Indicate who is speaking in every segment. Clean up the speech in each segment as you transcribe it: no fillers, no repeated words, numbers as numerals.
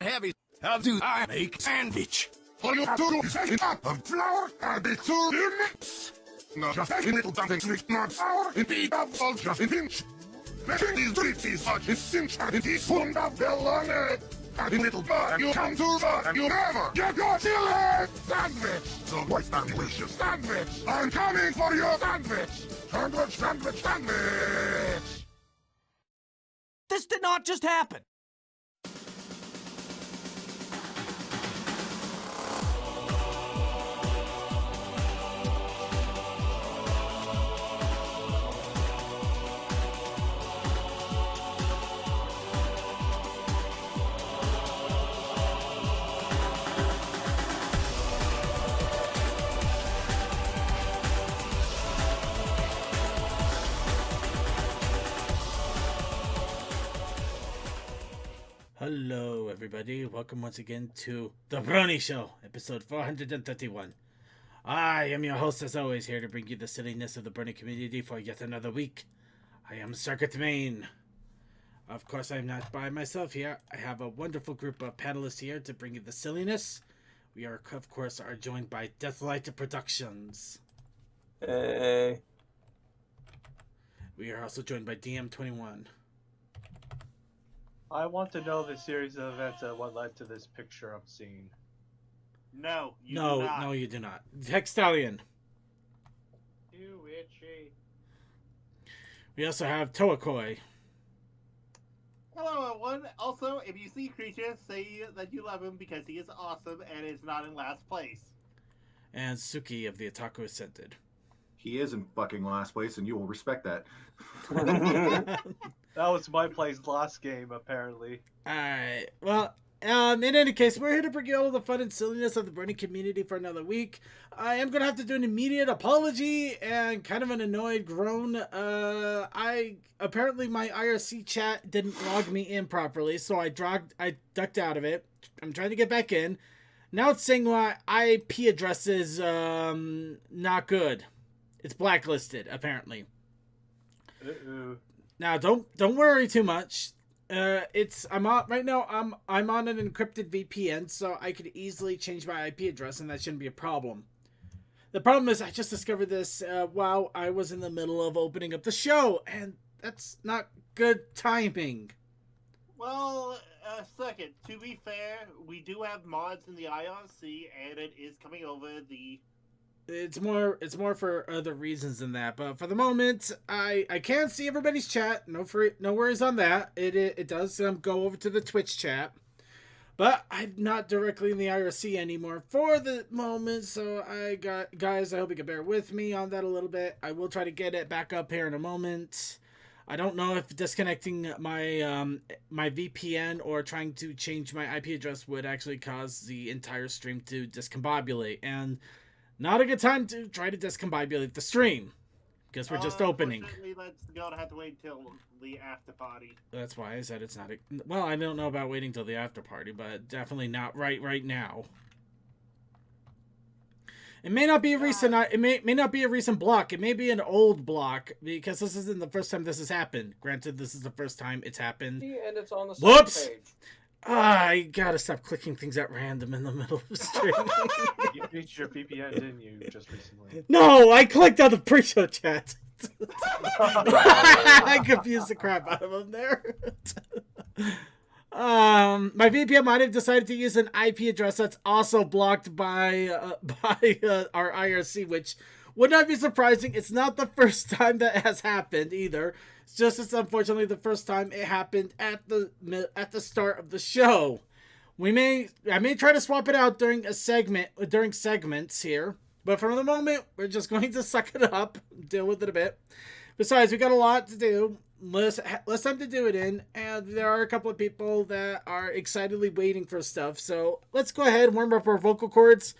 Speaker 1: heavy. How do I make sandwich?
Speaker 2: All you have to do is take a cup of flour and the 2 minutes. Now just take a little something sweet, not sour, and beat up all just a pinch. Making these treaties such a cinch and a teaspoon of bologna. And a little bud, you come too far and you never get your chili sandwich. So moist and delicious sandwich. I'm coming for your sandwich. Sandwich, sandwich, sandwich.
Speaker 1: This did not just happen.
Speaker 3: Hello, everybody. Welcome once again to The Brony Show, episode 431. I am your host, as always, here to bring you the silliness of the Brony community for yet another week. I am Circuit Main. Of course, I'm not by myself here. I have a wonderful group of panelists here to bring you the silliness. We are, of course, joined by Deathlight Productions.
Speaker 4: Hey.
Speaker 3: We are also joined by DM21.
Speaker 4: I want to know the series of events and what led to this picture I'm seeing.
Speaker 5: No, you do
Speaker 3: No,
Speaker 5: not.
Speaker 3: no, you do not. Hexstallion.
Speaker 4: Too itchy.
Speaker 3: We also have Toakoi.
Speaker 5: Hello, everyone. Also, if you see creatures, say that you love him because he is awesome and is not in last place.
Speaker 3: And Suki of the Otaku Ascended.
Speaker 6: He is in fucking last place, and you will respect that.
Speaker 4: That was my place last game, apparently.
Speaker 3: Alright, well, in any case, we're here to bring you all the fun and silliness of the Brony community for another week. I am going to have to do an immediate apology and kind of an annoyed groan. Apparently my IRC chat didn't log me in properly, so I ducked out of it. I'm trying to get back in. Now it's saying my IP address is not good. It's blacklisted, apparently.
Speaker 4: Uh-oh.
Speaker 3: Now, don't worry too much. I'm on an encrypted VPN, so I could easily change my IP address, and that shouldn't be a problem. The problem is, I just discovered this while I was in the middle of opening up the show, and that's not good timing.
Speaker 5: Well, second, to be fair, we do have mods in the IRC, and it is coming over the...
Speaker 3: It's more for other reasons than that, but for the moment, I can't see everybody's chat. No worries on that. It does go over to the Twitch chat, but I'm not directly in the IRC anymore for the moment. So guys, I hope you can bear with me on that a little bit. I will try to get it back up here in a moment. I don't know if disconnecting my my VPN or trying to change my IP address would actually cause the entire stream to discombobulate, and not a good time to try to discombobulate the stream, because we're just opening.
Speaker 5: Unfortunately, that's going to have to wait until the after party.
Speaker 3: That's why I said it's not. Well, I don't know about waiting till the after party, but definitely not right now. It may not be a recent. It may not be a recent block. It may be an old block, because this isn't the first time this has happened. Granted, this is the first time it's happened.
Speaker 4: And it's on the
Speaker 3: Whoops!
Speaker 4: second page.
Speaker 3: I gotta stop clicking things at random in the middle of the stream.
Speaker 4: You changed your VPN, didn't you, just recently?
Speaker 3: No, I clicked on the pre-show chat. I confused the crap out of him there. My VPN might have decided to use an IP address that's also blocked by our IRC, which would not be surprising. It's not the first time that has happened either. It's just it's unfortunately the first time it happened at the start of the show. I may try to swap it out during segments here, but for the moment we're just going to suck it up, deal with it a bit. Besides, we got a lot to do, less time to do it in, and there are a couple of people that are excitedly waiting for stuff. So let's go ahead and warm up our vocal cords.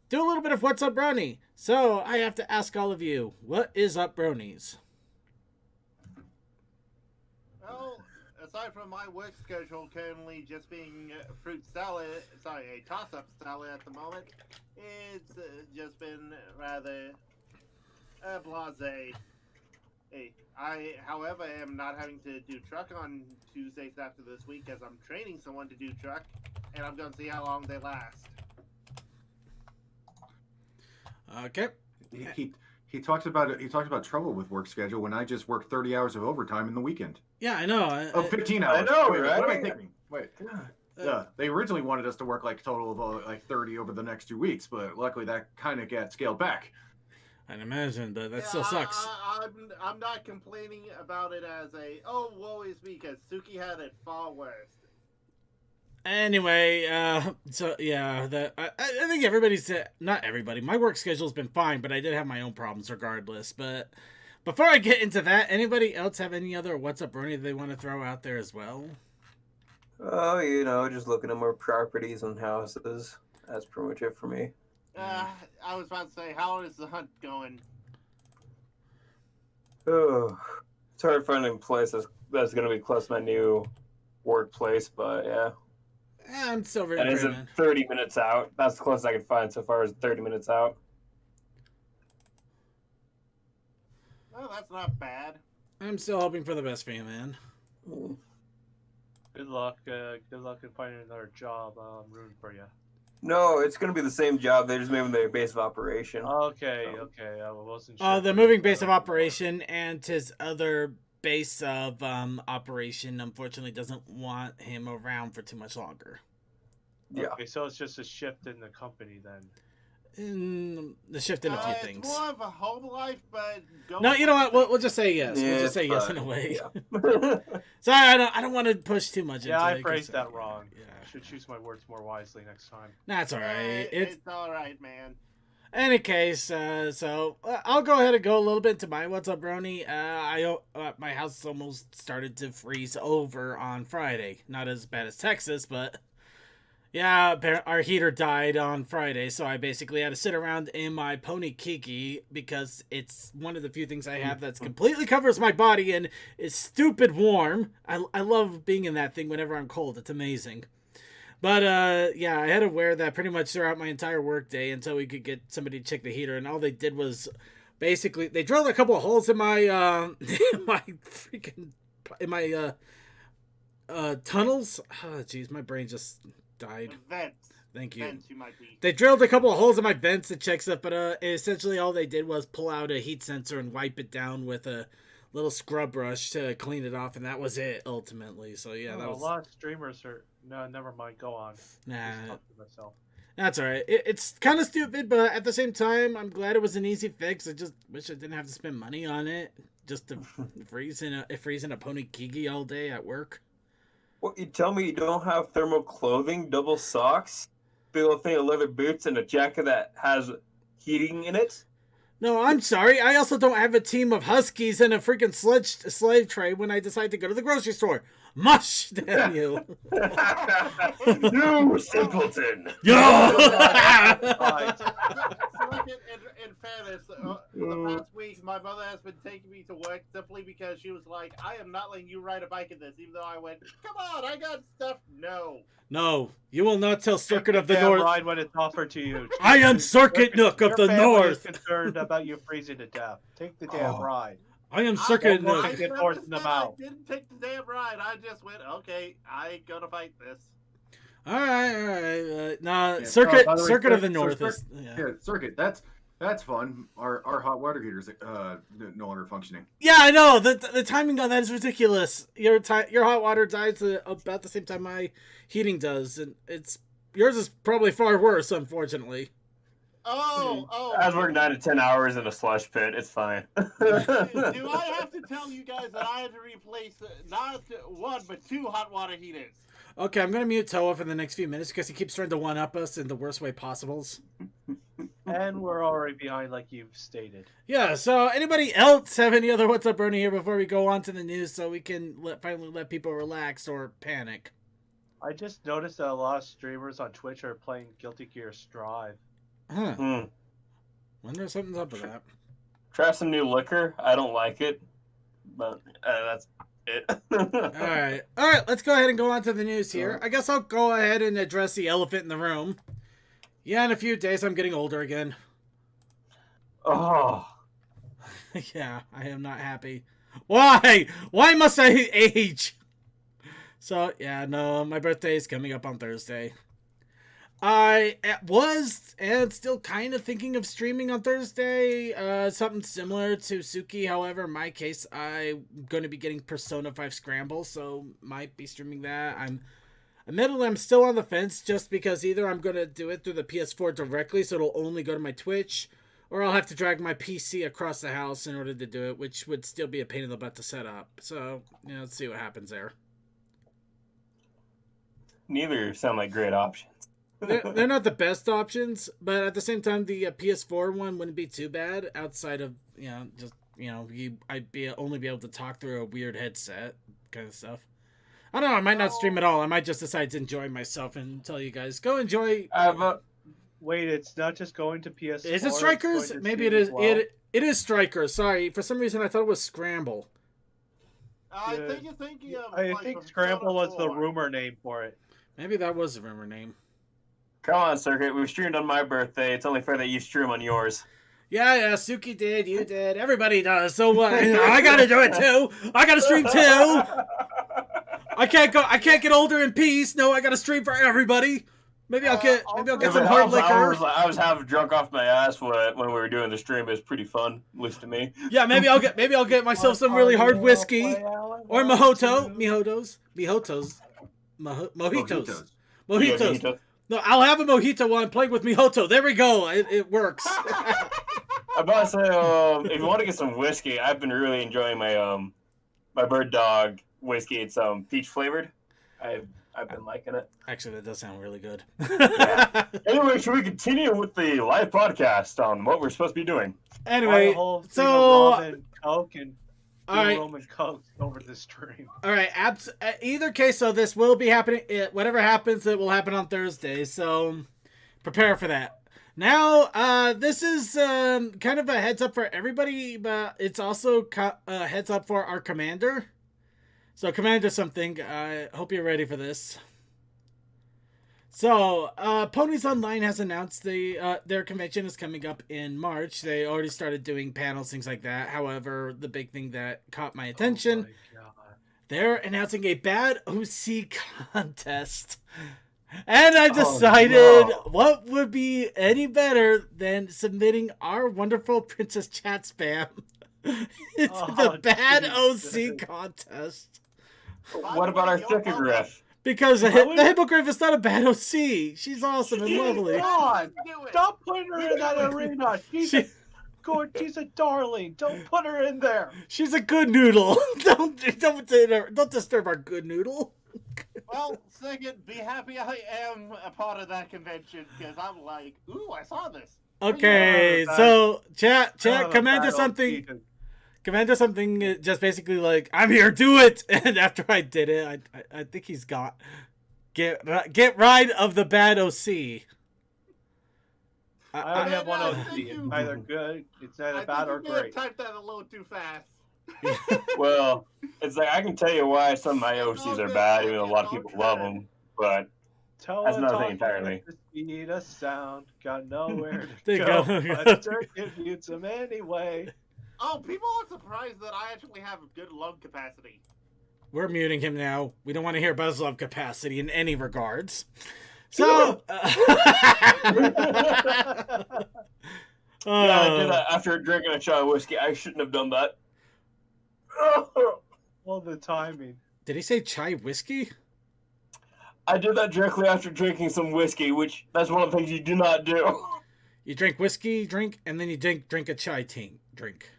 Speaker 3: Do a little bit of What's Up Brony. So I have to ask all of you, what is up Bronies?
Speaker 5: Well, aside from my work schedule currently just being a toss-up salad at the moment, it's just been rather blasé. Hey, I, however, am not having to do truck on Tuesdays after this week, as I'm training someone to do truck. and I'm gonna see how long they last.
Speaker 3: Okay.
Speaker 6: He talked about it. He talked about trouble with work schedule when I just worked 30 hours of overtime in the weekend.
Speaker 3: Yeah, I know.
Speaker 6: Oh, 15 hours.
Speaker 7: know,
Speaker 6: Wait,
Speaker 7: right?
Speaker 6: what am I thinking? Wait. Yeah, they originally wanted us to work like total of like 30 over the next 2 weeks, but luckily that kind of got scaled back.
Speaker 3: I'd imagine, but that
Speaker 5: Yeah,
Speaker 3: still sucks.
Speaker 5: I'm not complaining about it as a woe is me, because Suki had it far worse.
Speaker 3: Anyway, so yeah, I think everybody's not everybody. My work schedule's been fine, but I did have my own problems regardless. But before I get into that, anybody else have any other what's up, Brony, they want to throw out there as well?
Speaker 7: Oh, just looking at more properties and houses. That's pretty much it for me.
Speaker 5: I was about to say, how is the hunt going?
Speaker 7: Oh, it's hard finding a place that's going to be close to my new workplace, but yeah.
Speaker 3: I'm still very
Speaker 7: That is 30 minutes out. That's the closest I can find so far is 30 minutes out.
Speaker 5: Well, that's not bad.
Speaker 3: I'm still hoping for the best for you, man.
Speaker 4: Good luck. Good luck in finding another job. I'm rooting for you.
Speaker 7: No, it's going to be the same job. They just moving their base of operation.
Speaker 4: Okay. I wasn't sure.
Speaker 3: The moving base of operation and his other base of operation unfortunately doesn't want him around for too much longer.
Speaker 7: Yeah.
Speaker 4: Okay, so it's just a shift in the company then.
Speaker 3: The shift in a few things.
Speaker 5: It's more of a home life, but
Speaker 3: No, you know what? We'll just say yes.
Speaker 7: Yeah,
Speaker 3: we'll just say yes
Speaker 7: fine.
Speaker 3: in a way.
Speaker 7: Yeah.
Speaker 3: Sorry, I don't want to push too much.
Speaker 4: Yeah,
Speaker 3: into
Speaker 4: I
Speaker 3: it 'cause,
Speaker 4: phrased that wrong.
Speaker 3: Yeah,
Speaker 4: I should choose my words more wisely next time.
Speaker 3: that's all right.
Speaker 5: It's all right, man.
Speaker 3: Any case, so I'll go ahead and go a little bit into my what's up, Brony. My house almost started to freeze over on Friday. Not as bad as Texas, but yeah, our heater died on Friday, so I basically had to sit around in my Pony Kiki because it's one of the few things I have that's completely covers my body and is stupid warm. I love being in that thing whenever I'm cold. It's amazing. But, yeah, I had to wear that pretty much throughout my entire work day until we could get somebody to check the heater. And all they did was basically, they drilled a couple of holes in my, tunnels. Oh, jeez, my brain just died.
Speaker 5: Vents.
Speaker 3: Thank you.
Speaker 5: Vents, you might be.
Speaker 3: They drilled a couple of holes in my vents to check stuff, but, essentially all they did was pull out a heat sensor and wipe it down with a little scrub brush to clean it off, and that was it, ultimately. So, yeah, that was...
Speaker 4: A lot of streamers are... No, never mind. Go on.
Speaker 3: Nah.
Speaker 4: Just talk to myself.
Speaker 3: That's all right. It's kind of stupid, but at the same time, I'm glad it was an easy fix. I just wish I didn't have to spend money on it just to freeze in a Pony Kiki all day at work.
Speaker 7: What, you tell me you don't have thermal clothing, double socks, big old thing of leather boots, and a jacket that has heating in it?
Speaker 3: No, I'm sorry. I also don't have a team of huskies and a freaking sled tray when I decide to go to the grocery store. Mush, damn you.
Speaker 7: You simpleton.
Speaker 3: Yo!
Speaker 5: So look, in fairness, the past week, my mother has been taking me to work simply because she was like, I am not letting you ride a bike in this, even though I went, come on, I got stuff.
Speaker 3: No, you will not tell Circuit of the
Speaker 4: Damn
Speaker 3: North.
Speaker 4: ride when it's offered to you.
Speaker 3: I am Circuit Nook of the
Speaker 4: Your family
Speaker 3: North.
Speaker 4: is concerned about you freezing to death. Take the damn ride.
Speaker 3: I am Circuit
Speaker 4: I-
Speaker 3: Nook.
Speaker 4: I- Get forced in the mouth.
Speaker 5: I didn't take the damn ride. I just went, okay, I ain't gonna fight this.
Speaker 3: All right. Nah,
Speaker 6: Yeah.
Speaker 3: Circuit
Speaker 6: By the way,
Speaker 3: Circuit of the
Speaker 6: so
Speaker 3: North
Speaker 6: Cir-
Speaker 3: is...
Speaker 6: Yeah, circuit. That's fun. Our hot water heater's no longer functioning.
Speaker 3: Yeah, I know. The timing on that is ridiculous. Your hot water dies about the same time my heating does, and yours is probably far worse, unfortunately.
Speaker 5: Oh.
Speaker 7: I was working 9 to 10 hours in a slush pit. It's fine.
Speaker 5: Do I have to tell you guys that I had to replace not one, but 2 hot water heaters?
Speaker 3: Okay, I'm gonna mute Toa for the next few minutes because he keeps trying to one-up us in the worst way possible.
Speaker 4: And we're already behind, like you've stated.
Speaker 3: Yeah, so anybody else have any other What's Up, Brony here before we go on to the news so we can finally let people relax or panic?
Speaker 4: I just noticed that a lot of streamers on Twitch are playing Guilty Gear Strive.
Speaker 3: Huh. Wonder if something's up with that.
Speaker 7: Try some new liquor. I don't like it, but that's it.
Speaker 3: All right, let's go ahead and go on to the news here. I guess I'll go ahead and address the elephant in the room. Yeah, in a few days I'm getting older again.
Speaker 7: Oh.
Speaker 3: Yeah, I am not happy. Why? Why must I age? So, yeah, no, my birthday is coming up on Thursday. I was and still kind of thinking of streaming on Thursday, something similar to Suki. However, in my case, I'm going to be getting Persona 5 Scramble, so might be streaming that. Admittedly, I'm still on the fence just because either I'm going to do it through the PS4 directly, so it'll only go to my Twitch, or I'll have to drag my PC across the house in order to do it, which would still be a pain in the butt to set up. So, let's see what happens there.
Speaker 7: Neither sound like great options.
Speaker 3: They're not the best options, but at the same time, the PS4 one wouldn't be too bad. Outside of I'd only be able to talk through a weird headset kind of stuff. I don't know. I might not stream at all. I might just decide to enjoy myself and tell you guys go enjoy.
Speaker 4: Wait, it's not just going to PS4.
Speaker 3: Is it Strikers? Maybe it is. Well. It is Strikers. Sorry, for some reason I thought it was Scramble.
Speaker 5: I think you're thinking of.
Speaker 4: I think Scramble was the rumor name for it.
Speaker 3: Maybe that was the rumor name.
Speaker 7: Come on, Circuit. We streamed on my birthday. It's only fair that you stream on yours.
Speaker 3: Yeah, Suki did. You did. Everybody does. So what? I gotta do it too. I gotta stream too. I can't get older in peace. No, I gotta stream for everybody. Maybe I'll get some hard liquor.
Speaker 7: I was half drunk off my ass when we were doing the stream. It was pretty fun, at least to me.
Speaker 3: Yeah, maybe I'll get myself some really hard whiskey or mojitos. No, I'll have a mojito while I'm playing with Mihoto. There we go. It works.
Speaker 7: I'm about to say, if you want to get some whiskey, I've been really enjoying my my Bird Dog whiskey. It's peach flavored. I've been liking it.
Speaker 3: Actually, that does sound really good.
Speaker 7: Yeah. Anyway, should we continue with the live podcast on what we're supposed to be doing?
Speaker 3: Anyway,
Speaker 4: so Coke and
Speaker 3: all right,
Speaker 4: Roman Coke over the stream.
Speaker 3: All right, either case, so this will be happening. Whatever happens, it will happen on Thursday. So prepare for that. Now, this is kind of a heads up for everybody, but it's also a heads up for our commander. So, Commander something, I hope you're ready for this. So, Ponies Online has announced their convention is coming up in March. They already started doing panels, things like that. However, the big thing that caught my attention, they're announcing a Bad OC contest. And I decided what would be any better than submitting our wonderful Princess Chat Spam into the Bad OC contest.
Speaker 7: What about our Hippogriff?
Speaker 3: Because the Hippogriff is not a bad OC. She's awesome and lovely.
Speaker 4: God, stop putting her in that arena. She's a darling. Don't put her in there.
Speaker 3: She's a good noodle. Don't disturb our good noodle.
Speaker 5: Well, second, be happy I am a part of that convention because I'm like, ooh, I saw this.
Speaker 3: Okay, so chat, Commander something. Commander something just basically like, I'm here, do it. And after I did it, I think he's got get rid of the bad OC.
Speaker 4: I have one OC. It's either good, it's either bad or great.
Speaker 5: I typed that a little too fast.
Speaker 7: Well, it's like I can tell you why some of my OCs are bad, even though a lot of people love them. But that's another thing entirely.
Speaker 4: Need a sound, got nowhere to go. But circuit mutes them anyway.
Speaker 5: Oh, people are surprised that I actually have good lung capacity.
Speaker 3: We're muting him now. We don't want to hear about his love capacity in any regards. So,
Speaker 7: I did that after drinking a shot of whiskey. I shouldn't have done that.
Speaker 4: Well, the timing.
Speaker 3: Did he say chai whiskey?
Speaker 7: I did that directly after drinking some whiskey, which that's one of the things you do not do.
Speaker 3: You drink whiskey, and then you drink a chai drink.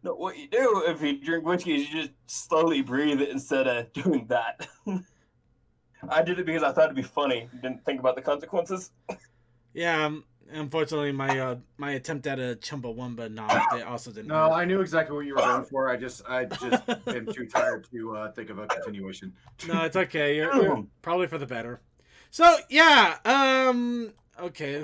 Speaker 7: No, what you do if you drink whiskey is you just slowly breathe it instead of doing that. I did it because I thought it'd be funny. Didn't think about the consequences.
Speaker 3: Yeah, unfortunately, my attempt at a Chumbawamba knock, they also didn't.
Speaker 6: No, I knew exactly what you were going for. I just am too tired to think of a continuation.
Speaker 3: No, it's okay. You're probably for the better. So yeah, okay.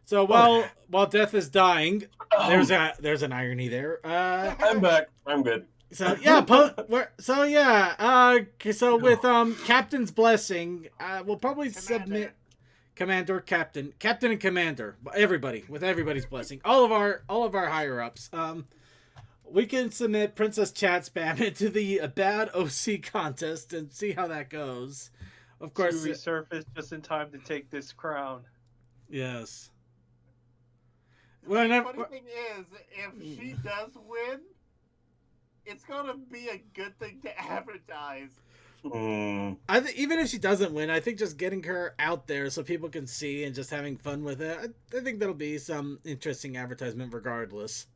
Speaker 3: So while Death is dying, there's an irony there.
Speaker 7: I'm back. I'm good.
Speaker 3: So yeah, so with Captain's blessing, we'll probably submit Captain and Commander, everybody with everybody's blessing, all of our higher ups. We can submit Princess Chat Spam into the Bad OC contest and see how that goes. Of
Speaker 4: She
Speaker 3: course,
Speaker 4: resurfaced just in time to take this crown.
Speaker 3: yes.
Speaker 5: The
Speaker 3: Well,
Speaker 5: funny thing is, if she does win, it's gonna be a good thing to advertise.
Speaker 3: I think even if she doesn't win, I think just getting her out there so people can see and just having fun with it, I think that'll be some interesting advertisement regardless.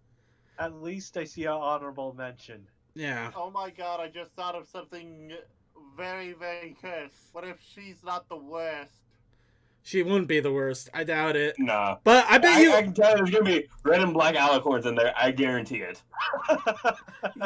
Speaker 4: At least I see an honorable mention.
Speaker 3: Yeah.
Speaker 5: Oh my god, I just thought of something very, very cursed. What if she's not the worst?
Speaker 3: She wouldn't be the worst. I doubt it.
Speaker 7: Nah.
Speaker 3: But I bet you...
Speaker 7: I can tell you there's going to be red and black alicorns in there. I guarantee it.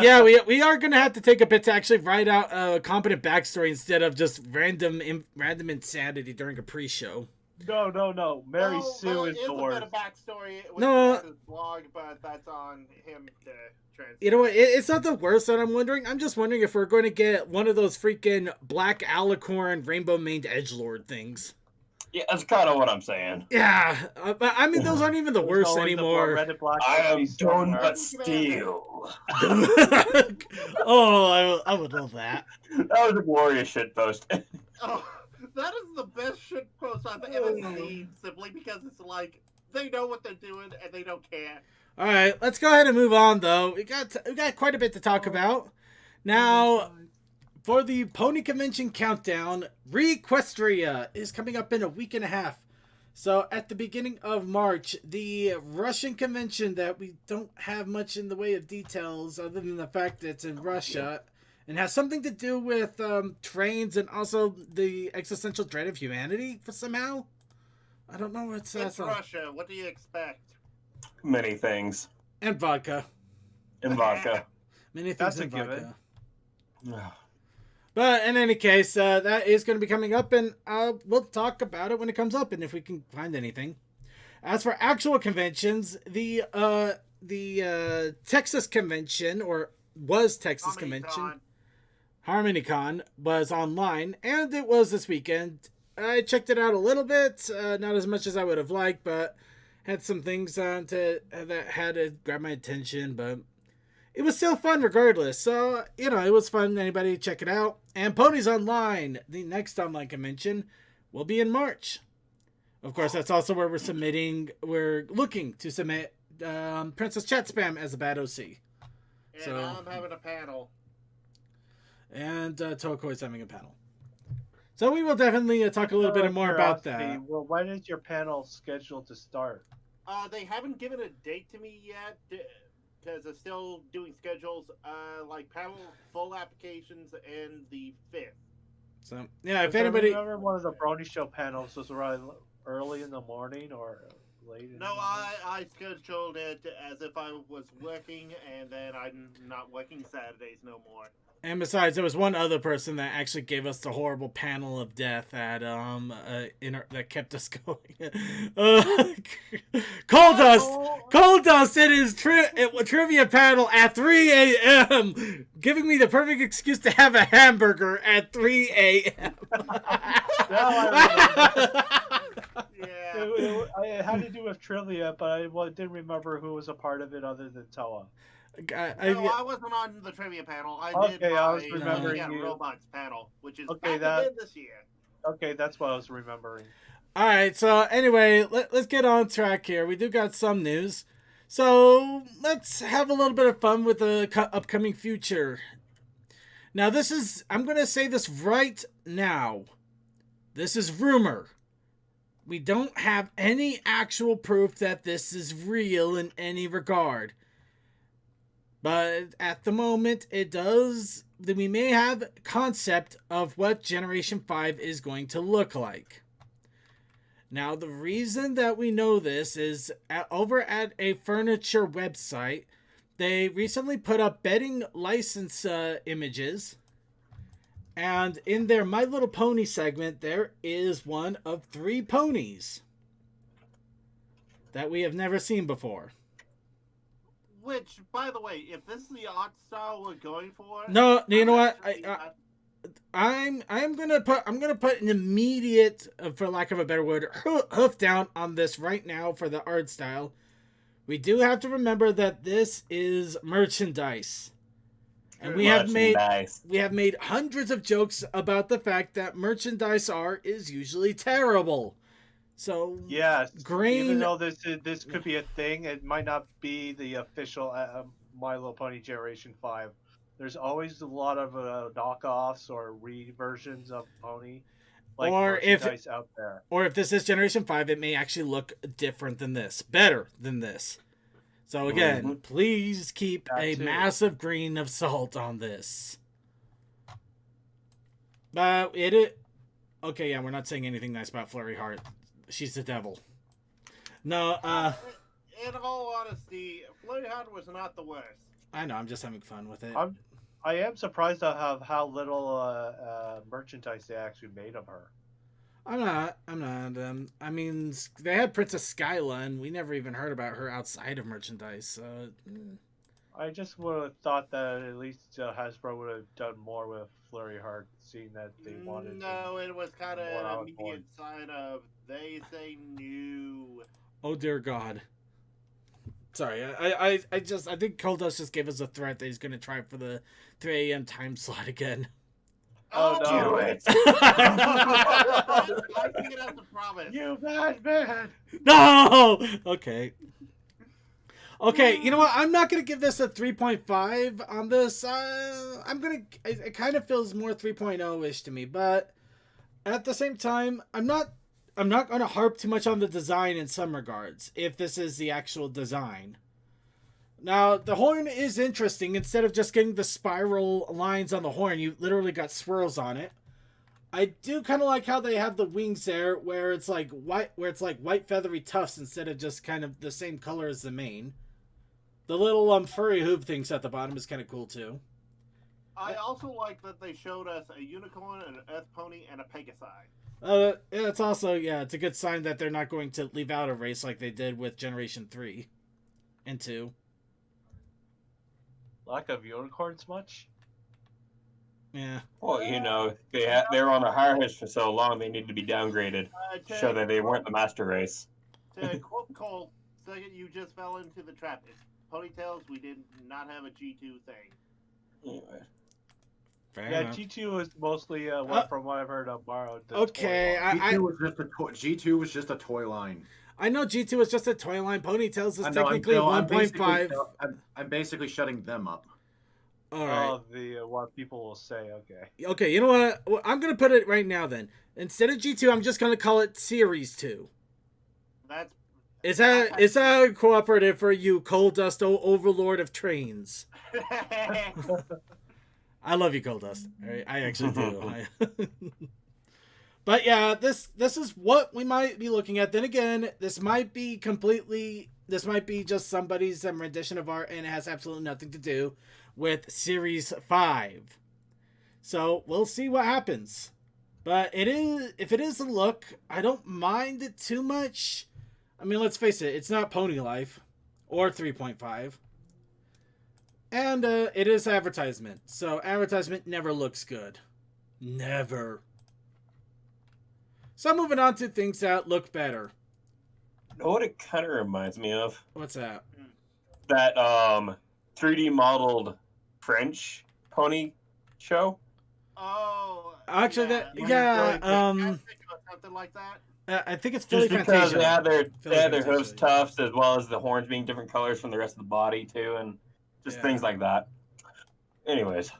Speaker 3: Yeah, we are going to have to take a bit to actually write out a competent backstory instead of just random insanity during a pre-show.
Speaker 4: No. Mary Sue is
Speaker 5: is
Speaker 4: the
Speaker 5: a
Speaker 4: worst.
Speaker 5: bit of backstory with
Speaker 3: No.
Speaker 5: his blog, but that's on him to transfer.
Speaker 3: You know what? It's not the worst that I'm wondering. I'm just wondering if we're going to get one of those freaking black alicorn rainbow-maned edgelord things.
Speaker 7: Yeah, that's kind of what I'm saying.
Speaker 3: Yeah, but I mean, those aren't even the
Speaker 4: There's
Speaker 3: worst
Speaker 4: always a
Speaker 3: anymore.
Speaker 4: red and black
Speaker 7: I am
Speaker 4: piece somewhere.
Speaker 7: donut steel.
Speaker 3: Oh, I would love that.
Speaker 7: That was a glorious shit post.
Speaker 5: Oh, that is the best shit post I've ever seen, simply because it's like, they know what they're doing and they don't care.
Speaker 3: All right, let's go ahead and move on, though. We got quite a bit to talk about. Now, for the Pony Convention Countdown, Requestria is coming up in a week and a half. So, at the beginning of March, the Russian convention that we don't have much in the way of details other than the fact that it's in Russia and has something to do with trains and also the existential dread of humanity for somehow. I don't know what's
Speaker 5: It's Russia. What do you expect?
Speaker 7: Many things.
Speaker 3: And vodka.
Speaker 7: And vodka.
Speaker 3: Many things
Speaker 4: That's
Speaker 3: in
Speaker 4: a given.
Speaker 3: vodka. But in any case, that is going to be coming up, and we'll talk about it when it comes up, and if we can find anything. As for actual conventions, the Texas convention, or was Texas convention, HarmonyCon, was online, and it was this weekend. I checked it out a little bit, not as much as I would have liked, but had some things on that had to grab my attention, but it was still fun regardless. So, it was fun. Anybody check it out. And Ponies Online, the next online convention, will be in March. Of course, that's also where we're looking to submit Princess Chat Spam as a bad OC.
Speaker 5: And
Speaker 3: So,
Speaker 5: I'm having a panel.
Speaker 3: And Tokoi's having a panel. So we will definitely talk a little bit more about that.
Speaker 4: Well, when is your panel scheduled to start?
Speaker 5: They haven't given a date to me yet, because they're still doing schedules, like panel full applications and the 5th.
Speaker 3: So, yeah, if
Speaker 4: I
Speaker 3: anybody...
Speaker 4: remember one of the Brony Show panels was around early in the morning or late in the
Speaker 5: No,
Speaker 4: morning.
Speaker 5: I scheduled it as if I was working, and then I'm not working Saturdays no more.
Speaker 3: And besides, there was one other person that actually gave us the horrible panel of death at that kept us going. Cold Dust in his trivia panel at 3 a.m., giving me the perfect excuse to have a hamburger at 3 a.m.
Speaker 5: Yeah.
Speaker 4: It had to do with trivia, but I didn't remember who was a part of it other than Toa.
Speaker 5: I wasn't on the trivia panel. I
Speaker 4: was remembering you.
Speaker 5: Robots panel, which is
Speaker 4: Okay,
Speaker 5: back again this year.
Speaker 4: Okay, that's what I was remembering.
Speaker 3: All right, so anyway, let's get on track here. We do got some news. So let's have a little bit of fun with the upcoming future. Now, I'm going to say this right now. This is rumor. We don't have any actual proof that this is real in any regard. But at the moment, we may have concept of what Generation 5 is going to look like. Now, the reason that we know this is over at a furniture website, they recently put up betting license images. And in their My Little Pony segment, there is one of 3 ponies that we have never seen before.
Speaker 5: Which, by the way, if this is the art style we're going for,
Speaker 3: no, you know what? I'm gonna put an immediate, for lack of a better word, hoof down on this right now for the art style. We do have to remember that this is merchandise, And we have made hundreds of jokes about the fact that merchandise art is usually terrible. So
Speaker 4: yes,
Speaker 3: grain.
Speaker 4: Even though this could be a thing, it might not be the official My Little Pony Generation 5. There's always a lot of knockoffs or reversions of Pony, like merchandise out there.
Speaker 3: Or if this is Generation 5, it may actually look different than this, better than this. So again, please keep a massive grain of salt on this. But okay, yeah, we're not saying anything nice about Flurry Heart. She's the devil. No,
Speaker 5: in all honesty, Flurry Heart was not the worst.
Speaker 3: I know, I'm just having fun with it.
Speaker 4: I am surprised at how little merchandise they actually made of her.
Speaker 3: I'm not. I mean, they had Princess Skyla, and we never even heard about her outside of merchandise. So,
Speaker 4: I just would have thought that at least Hasbro would have done more with Flurry Heart, seeing that they wanted.
Speaker 5: No, it was kind of an immediate sign of they say no.
Speaker 3: Oh dear God. Sorry, I think Coldust just gave us a threat that he's going to try for the 3 a.m. time slot again.
Speaker 4: Oh no!
Speaker 7: Do it.
Speaker 5: I think it has a promise.
Speaker 4: You bad man!
Speaker 3: No. Okay. Okay, you know what? I'm not gonna give this a 3.5 on this. It kind of feels more 3.0-ish to me, but at the same time, I'm not gonna harp too much on the design in some regards, if this is the actual design. Now, the horn is interesting. Instead of just getting the spiral lines on the horn, you literally got swirls on it. I do kind of like how they have the wings there, where it's like white feathery tufts instead of just kind of the same color as the mane. The little furry hoof things at the bottom is kind of cool too.
Speaker 5: I also like that they showed us a unicorn, an earth pony, and a pegasi.
Speaker 3: Yeah, it's also, it's a good sign that they're not going to leave out a race like they did with Generation 3 and 2.
Speaker 4: Lack of unicorns much?
Speaker 3: Yeah.
Speaker 7: Well, you know, they were on a higher horse for so long, they need to be downgraded to show that they weren't the master race.
Speaker 5: To quote Cole, second you just fell into the trap. It's ponytails. We did not have a G2 thing.
Speaker 7: Anyway.
Speaker 3: Fair
Speaker 4: Yeah,
Speaker 3: enough.
Speaker 4: G2 was mostly, from what I've heard, borrowed.
Speaker 3: Okay,
Speaker 6: G2 was just a toy line.
Speaker 3: I know G2 is just a toy line. Ponytails is technically 1.5.
Speaker 6: I'm basically shutting them up.
Speaker 3: All right.
Speaker 4: What people will say. Okay.
Speaker 3: Okay, you know what? Well, I'm gonna put it right now. Then instead of G2, I'm just gonna call it Series 2. Is that cooperative for you, Coldust, Overlord of Trains? I love you, Coldust. I actually do. But yeah, this is what we might be looking at. Then again, this might be just somebody's rendition of art, and it has absolutely nothing to do with Series 5. So we'll see what happens. But if it is a look, I don't mind it too much. I mean, let's face it, it's not Pony Life or 3.5. And it is advertisement. So advertisement never looks good. Never. So moving on to things that look better.
Speaker 7: You know what it kind of reminds me of?
Speaker 3: What's that?
Speaker 7: That 3D modeled French pony show.
Speaker 5: Oh,
Speaker 3: actually,
Speaker 5: something like that.
Speaker 3: I think it's Philly
Speaker 7: Just because
Speaker 3: Fantasia.
Speaker 7: they had their hooves tufts as well as the horns being different colors from the rest of the body too, and just things like that. Anyways.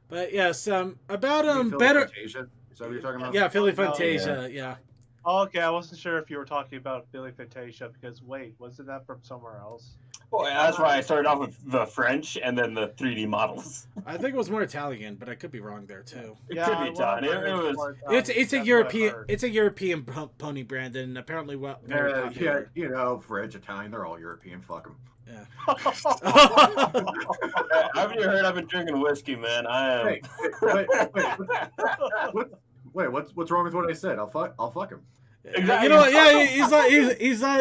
Speaker 3: But yes, about
Speaker 6: Philly
Speaker 3: better.
Speaker 6: Fantasia? Is that what you're talking about?
Speaker 3: Yeah, Philly Fantasia. Yeah.
Speaker 4: Oh, okay, I wasn't sure if you were talking about Philly Fantasia because wait, wasn't that from somewhere else?
Speaker 7: Well, that's why I started off with the French and then the 3D models.
Speaker 3: I think it was more Italian, but I could be wrong there too.
Speaker 7: It could be Italian. It was.
Speaker 3: It's a European. It's a European pony brand, and apparently very popular.
Speaker 6: Yeah, you know, French, Italian, they're all European. Fuck them.
Speaker 3: Yeah.
Speaker 7: Haven't you heard I've been drinking whiskey, man? I am.
Speaker 6: Hey, wait, what's wrong with what I said? I'll fuck him.
Speaker 3: Exactly. You know what? Yeah,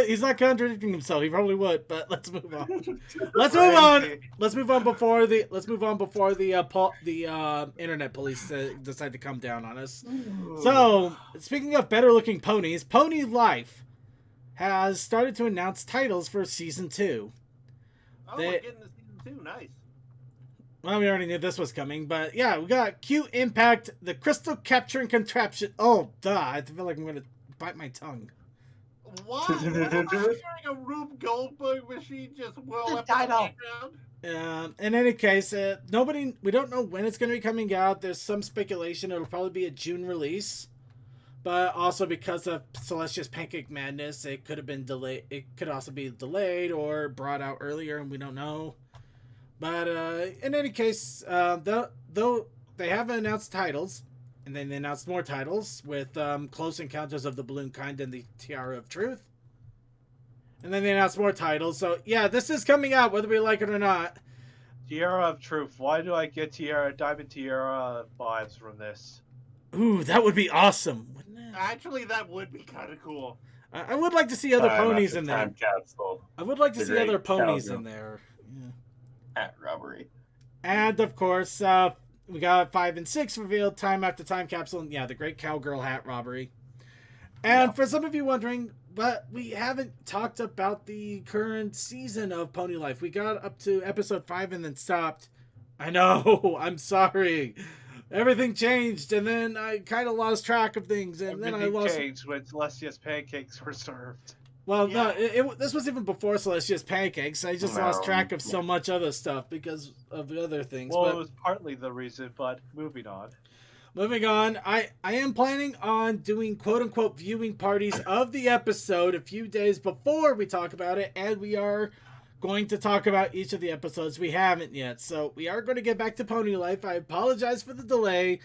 Speaker 3: he's not contradicting himself. He probably would, but let's move on. Let's move on before the internet police decide to come down on us. So, speaking of better looking ponies, Pony Life has started to announce titles for season 2.
Speaker 5: Oh, we're getting to season 2. Nice.
Speaker 3: Well, we already knew this was coming, but yeah, we got Q Impact, the crystal capturing contraption. Oh, duh! I feel like I'm gonna bite my tongue.
Speaker 5: What? What am I hearing? A Rube Goldberg machine just well up in the background?
Speaker 3: In any case, we don't know when it's going to be coming out. There's some speculation it'll probably be a June release, but also because of Celestia's Pancake Madness, it could have been delayed. It could also be delayed or brought out earlier, and we don't know. But in any case, though they haven't announced titles, and then they announced more titles with Close Encounters of the Balloon Kind and the Tiara of Truth. And then they announced more titles. So, yeah, this is coming out, whether we like it or not.
Speaker 4: Tiara of Truth. Why do I get Diamond Tiara vibes from this?
Speaker 3: Ooh, that would be awesome, wouldn't it?
Speaker 5: Actually, that would be kind of cool.
Speaker 3: I would like to see other ponies in there.
Speaker 7: Time capsule.
Speaker 3: I would like to
Speaker 7: The
Speaker 3: see other
Speaker 7: great
Speaker 3: ponies
Speaker 7: cowgirl.
Speaker 3: in there. Yeah.
Speaker 7: Hat robbery.
Speaker 3: And, of course, we got 5 and 6 revealed time after time capsule. And, yeah, the Great Cowgirl Hat Robbery. And for some of you wondering, but we haven't talked about the current season of Pony Life. We got up to episode 5 and then stopped. I know, I'm sorry. Everything changed, and then I kind of lost track of things, and then I lost.
Speaker 4: Changed when Celestia's pancakes were served.
Speaker 3: Well,
Speaker 5: Yeah.
Speaker 3: no, this was even before Celestia's Pancakes. I just lost track of so much other stuff because of the other things.
Speaker 4: Well,
Speaker 3: but
Speaker 4: it was partly the reason, but moving on.
Speaker 3: moving on, I am planning on doing quote-unquote viewing parties of the episode a few days before we talk about it, and we are going to talk about each of the episodes. We haven't yet, so we are going to get back to Pony Life. I apologize for the delay,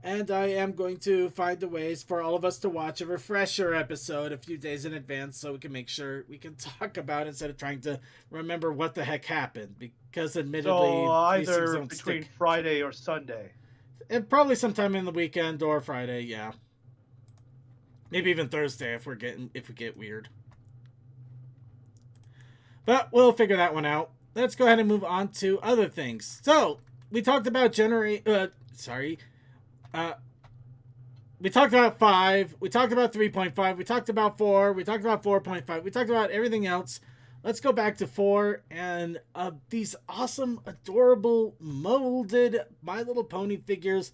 Speaker 3: and I am going to find the ways for all of us to watch a refresher episode a few days in advance so we can make sure we can talk about it instead of trying to remember what the heck happened, because admittedly,
Speaker 4: So
Speaker 3: these things
Speaker 4: either
Speaker 3: don't
Speaker 4: between
Speaker 3: stick.
Speaker 4: Friday or Sunday.
Speaker 3: And probably sometime in the weekend or Friday, yeah. Maybe even Thursday if we get weird. But we'll figure that one out. Let's go ahead and move on to other things. So, we talked about we talked about 5, we talked about 3.5, we talked about 4, we talked about 4.5, we talked about everything else. Let's go back to 4 and these awesome, adorable, molded My Little Pony figures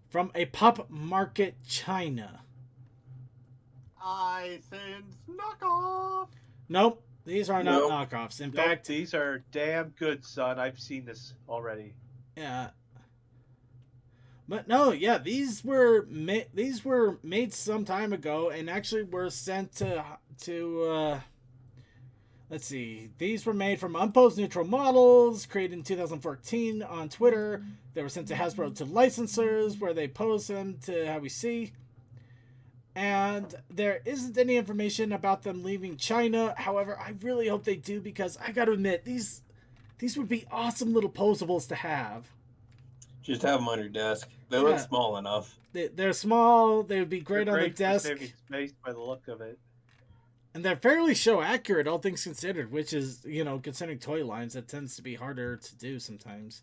Speaker 3: from a Pop Market China.
Speaker 5: I sense knockoff.
Speaker 3: Nope, these are not
Speaker 7: Nope.
Speaker 3: knockoffs. In
Speaker 4: Nope,
Speaker 3: fact,
Speaker 4: these are damn good, son. I've seen this already.
Speaker 3: yeah. But no, yeah, these were made some time ago and actually were sent to let's see. These were made from unposed neutral models created in 2014 on Twitter. They were sent to Hasbro to licensors where they pose them to how we see. And there isn't any information about them leaving China. However, I really hope they do because I gotta admit, these would be awesome little posables to have.
Speaker 7: Just have them on your desk. They look small enough.
Speaker 3: They're small. They would be great on the
Speaker 4: They're for
Speaker 3: desk.
Speaker 4: saving space by the look of it.
Speaker 3: And they're fairly show accurate, all things considered, which is, considering toy lines, that tends to be harder to do sometimes.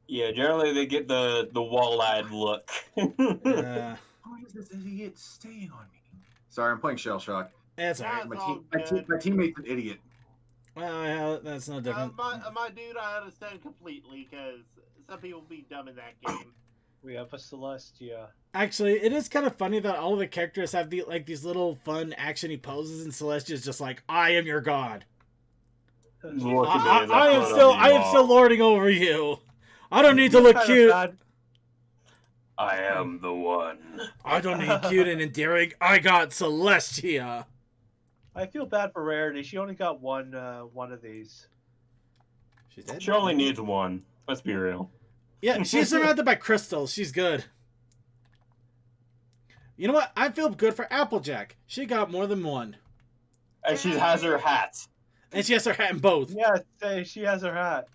Speaker 7: Yeah, generally they get the wall-eyed look.
Speaker 3: Why
Speaker 6: is this idiot staying on me? Sorry, I'm playing Shell Shock.
Speaker 3: That's all right.
Speaker 6: My teammate's an idiot.
Speaker 3: Well, that's no different.
Speaker 5: My dude, I understand completely because some people be dumb in that game.
Speaker 4: We have a Celestia.
Speaker 3: Actually, it is kind of funny that all of the characters have these little fun actiony poses, and Celestia's just like, "I am your god.
Speaker 7: Look at me as
Speaker 3: I am still lording over you. I don't need to look cute.
Speaker 7: I am the one.
Speaker 3: I don't need cute and endearing. I got Celestia."
Speaker 4: I feel bad for Rarity. She only got one of these.
Speaker 3: She's dead.
Speaker 7: She only needs one. Let's be real.
Speaker 3: Yeah, she's surrounded by crystals. She's good. You know what? I feel good for Applejack. She got more than one.
Speaker 7: And she has her hats.
Speaker 3: And she has her hat in both.
Speaker 4: Yeah, she has her hat.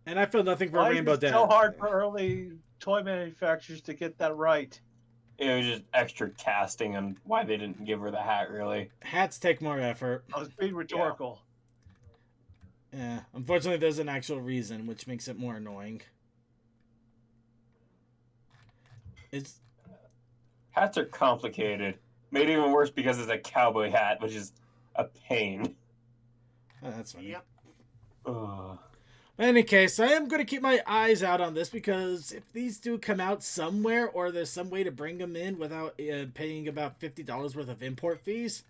Speaker 3: And I feel nothing for
Speaker 4: Why
Speaker 3: Rainbow
Speaker 4: is it
Speaker 3: Dad.
Speaker 4: so hard for early toy manufacturers to get that right?
Speaker 7: It was just extra casting on why they didn't give her the hat, really.
Speaker 3: Hats take more effort.
Speaker 4: I was being rhetorical.
Speaker 3: Yeah, unfortunately there's an actual reason, which makes it more annoying.
Speaker 7: Hats are complicated. Made even worse because it's a cowboy hat, which is a pain.
Speaker 3: Oh, that's funny.
Speaker 5: Yep.
Speaker 3: But In any case, I am going to keep my eyes out on this because if these do come out somewhere or there's some way to bring them in without paying about $50 worth of import fees,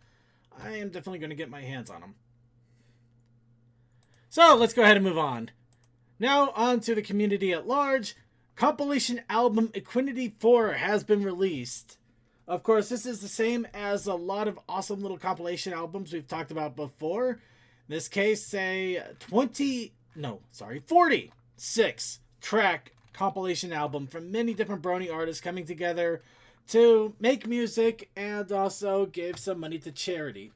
Speaker 3: I am definitely going to get my hands on them. So let's go ahead and move on. Now on to the community at large. Compilation album Equinity 4 has been released. Of course, this is the same as a lot of awesome little compilation albums we've talked about before. In this case, a 46 track compilation album from many different Brony artists coming together to make music and also give some money to charity.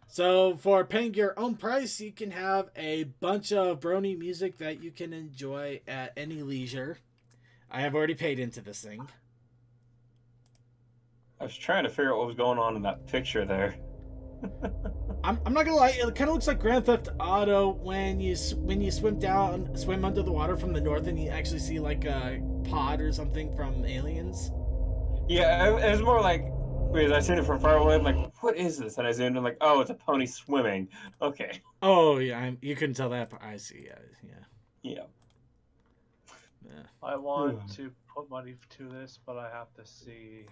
Speaker 3: So for paying your own price, you can have a bunch of Brony music that you can enjoy at any leisure. I have already paid into this thing.
Speaker 7: I was trying to figure out what was going on in that picture there.
Speaker 3: I'm not gonna lie, it kind of looks like Grand Theft Auto when you swim under the water from the north and you actually see like a pod or something from Aliens.
Speaker 7: Yeah, it was more like, because I seen it from far away, I'm like, what is this? And I zoomed in, like, oh, it's a pony swimming. Okay.
Speaker 3: Oh yeah, you couldn't tell that, but I see. Yeah.
Speaker 4: I want to put money to this, but I have to see.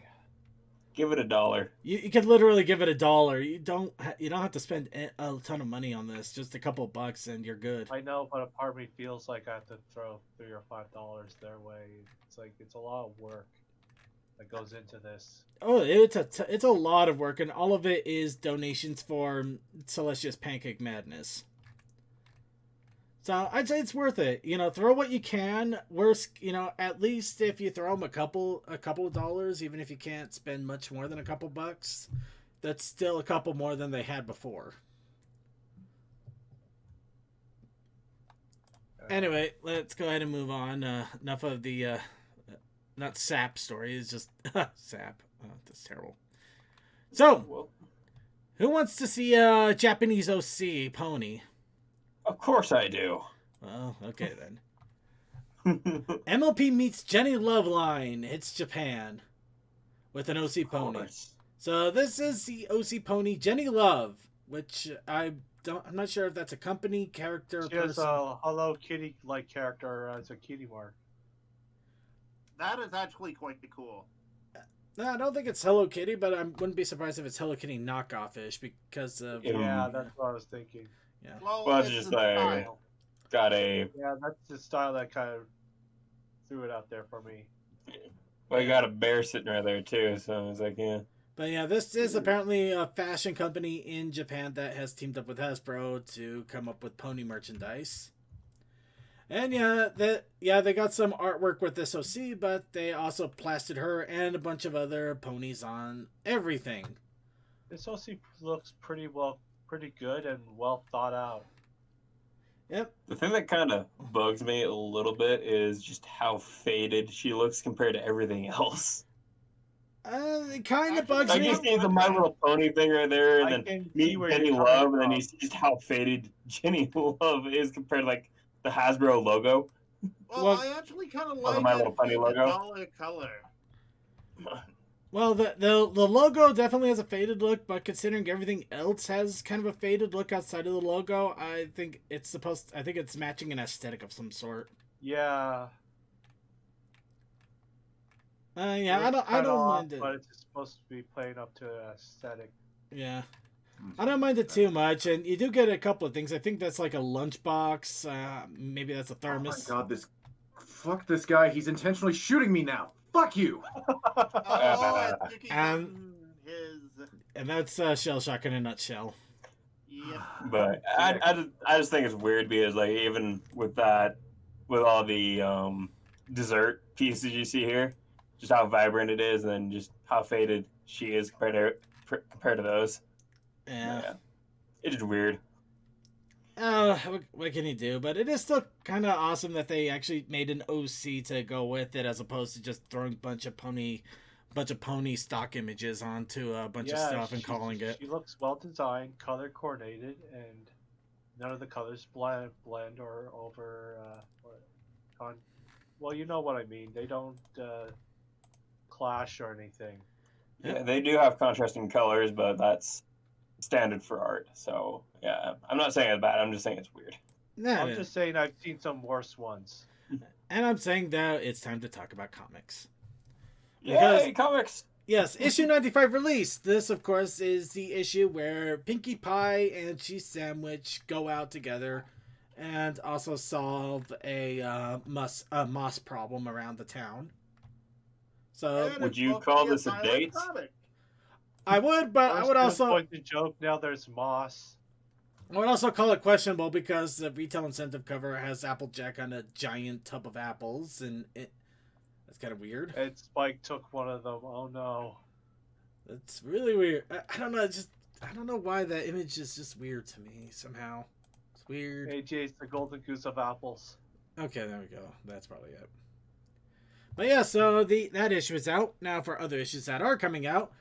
Speaker 7: Give it $1.
Speaker 3: You could literally give it $1. You don't have to spend a ton of money on this. Just a couple bucks and you're good.
Speaker 4: I know, but a part of me feels like I have to throw $3 or $5 their way. It's like it's a lot of work that goes into this.
Speaker 3: Oh, it's a lot of work, and all of it is donations for Celestia's Pancake Madness. So I'd say it's worth it. Throw what you can. Worst, at least if you throw them a couple of dollars, even if you can't spend much more than a couple bucks, that's still a couple more than they had before. Anyway, let's go ahead and move on. Enough of the not sap story. It's just sap. Oh, that's terrible. So, who wants to see a Japanese OC pony?
Speaker 7: Of course I do.
Speaker 3: Well, okay then. MLP meets Jenny Loveline hits Japan with an OC pony. So this is the OC pony Jenny Love, which I'm not sure if that's a company character.
Speaker 4: She has a Hello Kitty like character as a kitty mark.
Speaker 5: That is actually quite cool.
Speaker 3: No, I don't think it's Hello Kitty, but I wouldn't be surprised if it's Hello Kitty knockoff-ish because of...
Speaker 4: Yeah, that's what I was thinking.
Speaker 3: Yeah.
Speaker 7: Well, it's just like... Got a...
Speaker 4: Yeah, that's the style that kind of threw it out there for me.
Speaker 7: Well, you got a bear sitting right there, too, so I was like, yeah.
Speaker 3: But yeah, this is apparently a fashion company in Japan that has teamed up with Hasbro to come up with pony merchandise. And they got some artwork with this OC, but they also plastered her and a bunch of other ponies on everything.
Speaker 4: This OC looks pretty good and well thought out.
Speaker 3: Yep.
Speaker 7: The thing that kind of bugs me a little bit is just how faded she looks compared to everything else.
Speaker 3: It kind of bugs me.
Speaker 7: You see the My Little Pony thing right there, and then meet Jenny Love, and then you see just how faded Jenny Love is compared to, like, the Hasbro logo.
Speaker 5: Well, I actually kind of like
Speaker 7: My Little Pony logo.
Speaker 5: Color.
Speaker 3: Well, the logo definitely has a faded look, but considering everything else has kind of a faded look outside of the logo, I think it's matching an aesthetic of some sort.
Speaker 4: Yeah.
Speaker 3: I don't mind it.
Speaker 4: But it's supposed to be playing up to an aesthetic.
Speaker 3: Yeah. I don't mind it too much, and you do get a couple of things. I think that's like a lunchbox. Maybe that's a thermos.
Speaker 6: Oh my god, fuck this guy. He's intentionally shooting me now. Fuck you.
Speaker 3: And that's Shell Shock in a nutshell.
Speaker 5: Yeah.
Speaker 7: But I just think it's weird because, like, even with that, with all the dessert pieces you see here, just how vibrant it is, and then just how faded she is compared to those. Yeah. It's just weird.
Speaker 3: What can you do? But it is still kind of awesome that they actually made an OC to go with it, as opposed to just throwing a bunch of pony stock images onto a bunch of stuff and calling it.
Speaker 4: She looks well designed, color coordinated, and none of the colors blend or over. Well, you know what I mean. They don't clash or anything.
Speaker 7: Yeah, they do have contrasting colors, but that's standard for art. So yeah, I'm not saying it's bad. I'm just saying it's weird.
Speaker 3: Nah,
Speaker 4: I'm just saying I've seen some worse ones.
Speaker 3: and I'm saying that it's time to talk about comics.
Speaker 7: Yay, comics!
Speaker 3: Yes, issue 95 release. This, of course, is the issue where Pinkie Pie and Cheese Sandwich go out together and also solve a moss problem around the town. So,
Speaker 5: And
Speaker 7: Would
Speaker 5: it's
Speaker 7: you
Speaker 5: supposed to
Speaker 7: call
Speaker 5: be
Speaker 7: this a
Speaker 5: silent
Speaker 7: date?
Speaker 5: comic.
Speaker 3: I would, but
Speaker 4: First
Speaker 3: I would
Speaker 4: it was
Speaker 3: also
Speaker 4: going to joke, now there's moss.
Speaker 3: call it questionable because the retail incentive cover has Applejack on a giant tub of apples, and that's kind of weird.
Speaker 4: And Spike took one of them. Oh no.
Speaker 3: That's really weird. I don't know. I don't know why that image is just weird to me somehow. It's weird.
Speaker 4: AJ's the golden goose of apples.
Speaker 3: Okay, there we go. That's probably it. But yeah, so that issue is out. Now for other issues that are coming out,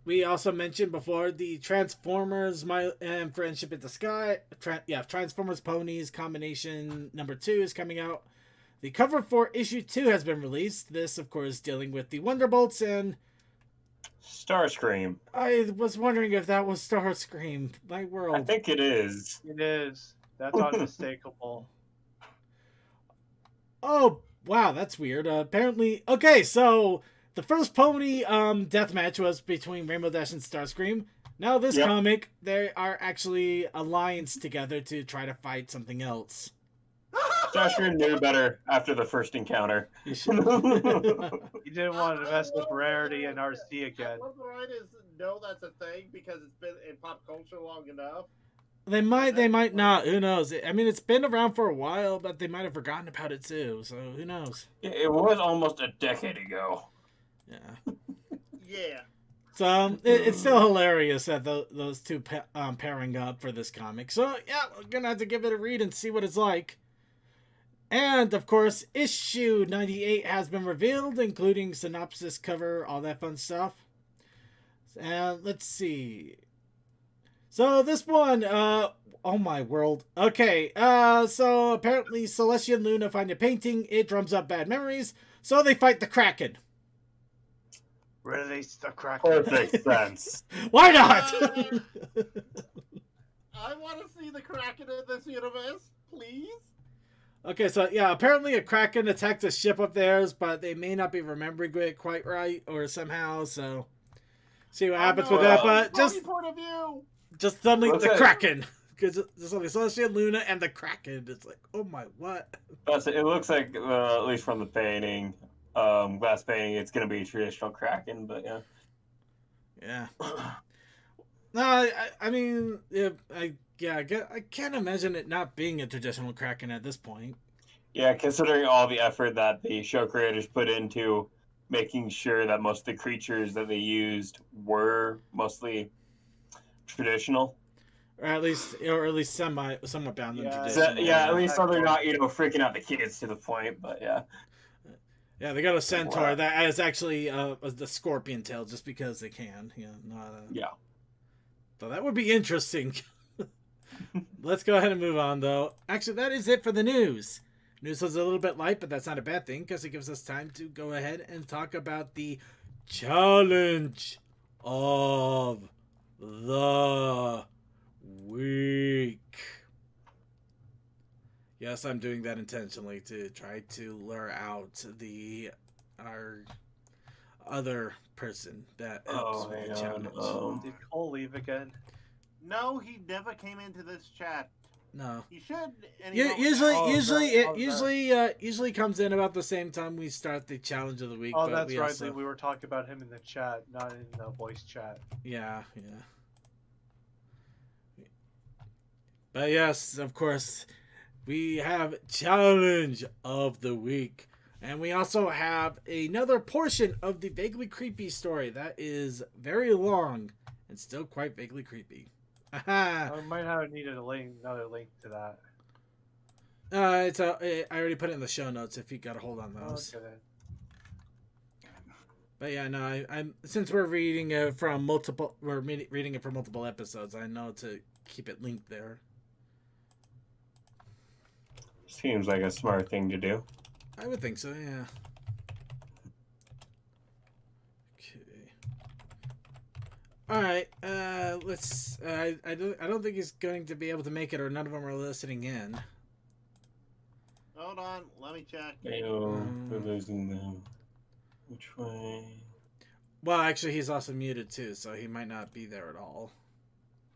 Speaker 3: we also mentioned before the Transformers and Friendship in the Sky. Transformers Ponies combination number 2 is coming out. The cover for issue 2 has been released. This, of course, dealing with the Wonderbolts, and
Speaker 7: Starscream.
Speaker 3: I was wondering if that was Starscream. My world.
Speaker 7: I think it is.
Speaker 4: It is. That's unmistakable.
Speaker 3: Oh, wow, that's weird. Apparently, okay, so the first pony death match was between Rainbow Dash and Starscream. Now this comic, they are actually alliance together to try to fight something else.
Speaker 7: Starscream knew better after the first encounter.
Speaker 4: He didn't want to mess with Rarity and RC again.
Speaker 5: What the right is know that's a thing because it's been in pop culture long enough.
Speaker 3: They might not. Who knows? I mean, it's been around for a while, but they might have forgotten about it too. So who knows?
Speaker 7: It was almost a decade ago.
Speaker 3: Yeah.
Speaker 5: Yeah.
Speaker 3: So it's still hilarious that those two pairing up for this comic. So yeah, we're gonna have to give it a read and see what it's like. And of course, issue 98 has been revealed, including synopsis, cover, all that fun stuff. And let's see. So this one, oh my world. Okay, so apparently Celestia and Luna find a painting. It drums up bad memories, so they fight the Kraken.
Speaker 4: Release the Kraken.
Speaker 7: Perfect sense.
Speaker 3: Why not?
Speaker 5: I want to see the Kraken in this universe, please.
Speaker 3: Okay, so yeah, apparently a Kraken attacked a ship of theirs, but they may not be remembering it quite right or somehow, so see what happens with that. But
Speaker 5: point of view.
Speaker 3: just suddenly
Speaker 7: What's
Speaker 3: the
Speaker 7: that?
Speaker 3: Kraken. Because it's only Celestia, Luna, and the Kraken. It's like, oh my, what?
Speaker 7: It looks like, at least from the painting, glass painting, it's going to be a traditional Kraken, but yeah.
Speaker 3: Yeah. No, I mean, I can't imagine it not being a traditional Kraken at this point.
Speaker 7: Yeah, considering all the effort that the show creators put into making sure that most of the creatures that they used were mostly traditional.
Speaker 3: Or at least somewhat bound in
Speaker 4: Yeah,
Speaker 3: tradition.
Speaker 7: So, yeah, at least so they're not, freaking out the kids to the point, but yeah.
Speaker 3: Yeah, they got a centaur that is actually the scorpion tail just because they can. Yeah,
Speaker 7: Yeah.
Speaker 3: So that would be interesting. Let's go ahead and move on, though. Actually, that is it for the news. News was a little bit light, but that's not a bad thing because it gives us time to go ahead and talk about the challenge of the week. Yes, I'm doing that intentionally to try to lure out our other person that helps with the challenge.
Speaker 4: Did Cole leave again?
Speaker 5: No, he never came into this chat.
Speaker 3: No.
Speaker 5: He should. And he
Speaker 3: Usually comes in about the same time we start the challenge of the week.
Speaker 4: Oh,
Speaker 3: but
Speaker 4: that's
Speaker 3: we
Speaker 4: right.
Speaker 3: also-
Speaker 4: We were talking about him in the chat, not in the voice chat.
Speaker 3: Yeah. But yes, of course, we have challenge of the week. And we also have another portion of the vaguely creepy story that is very long and still quite vaguely creepy.
Speaker 4: I might have needed another link to that.
Speaker 3: I already put it in the show notes if you got a hold on those.
Speaker 4: Okay.
Speaker 3: But yeah, no, I'm since we're reading it from multiple episodes, I know to keep it linked there.
Speaker 7: Seems like a smart thing to do.
Speaker 3: I would think so, yeah. Okay. All right. Let's. I don't think he's going to be able to make it, or none of them are listening in.
Speaker 5: Let me check.
Speaker 7: We're losing them. Which way?
Speaker 3: Well, actually, he's also muted too, so he might not be there at all.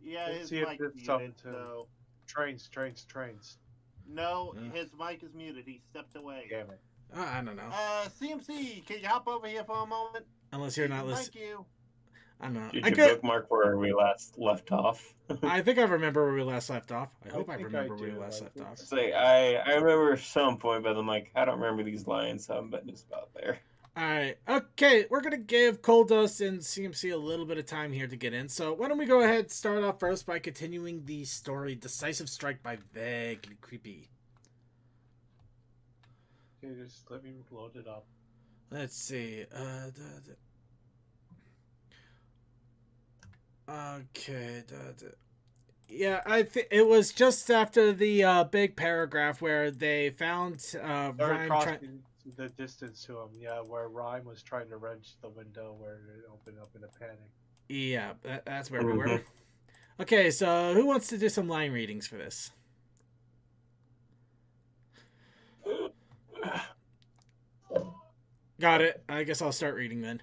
Speaker 5: Yeah,
Speaker 4: Let's
Speaker 5: his
Speaker 4: see if
Speaker 5: mic
Speaker 4: it's
Speaker 5: muted,
Speaker 4: something to-
Speaker 5: so...
Speaker 4: Trains.
Speaker 5: No,
Speaker 3: Yeah.
Speaker 5: his mic is muted. He stepped away.
Speaker 4: Damn it.
Speaker 3: I don't know.
Speaker 5: CMC, can you hop over here for a moment?
Speaker 3: Unless you're not listening.
Speaker 5: Thank you.
Speaker 3: I don't know.
Speaker 7: Did
Speaker 3: I
Speaker 7: you
Speaker 3: could.
Speaker 7: bookmark where we last left off?
Speaker 3: I think I remember where we last left off. I hope I
Speaker 4: think
Speaker 3: remember
Speaker 4: I
Speaker 3: where we
Speaker 4: do.
Speaker 3: last
Speaker 4: I
Speaker 3: left
Speaker 4: think
Speaker 3: off.
Speaker 7: It's like I remember some point, but I'm like, I don't remember these lines, so I'm betting it's about there.
Speaker 3: Alright, okay, we're going to give Cold Dust and CMC a little bit of time here to get in. So why don't we go ahead and start off first by continuing the story Decisive Strike by Vaguely Creepy.
Speaker 4: Okay, just let me load it up.
Speaker 3: Let's see. Okay. Yeah, I think it was just after the big paragraph where they found
Speaker 4: They're
Speaker 3: Ryan
Speaker 4: crossing the distance to him. Yeah, where Rhyme was trying to wrench the window where it opened up in a panic.
Speaker 3: Yeah, that's where we were. Okay, so who wants to do some line readings for this? Got it. I guess I'll start reading then.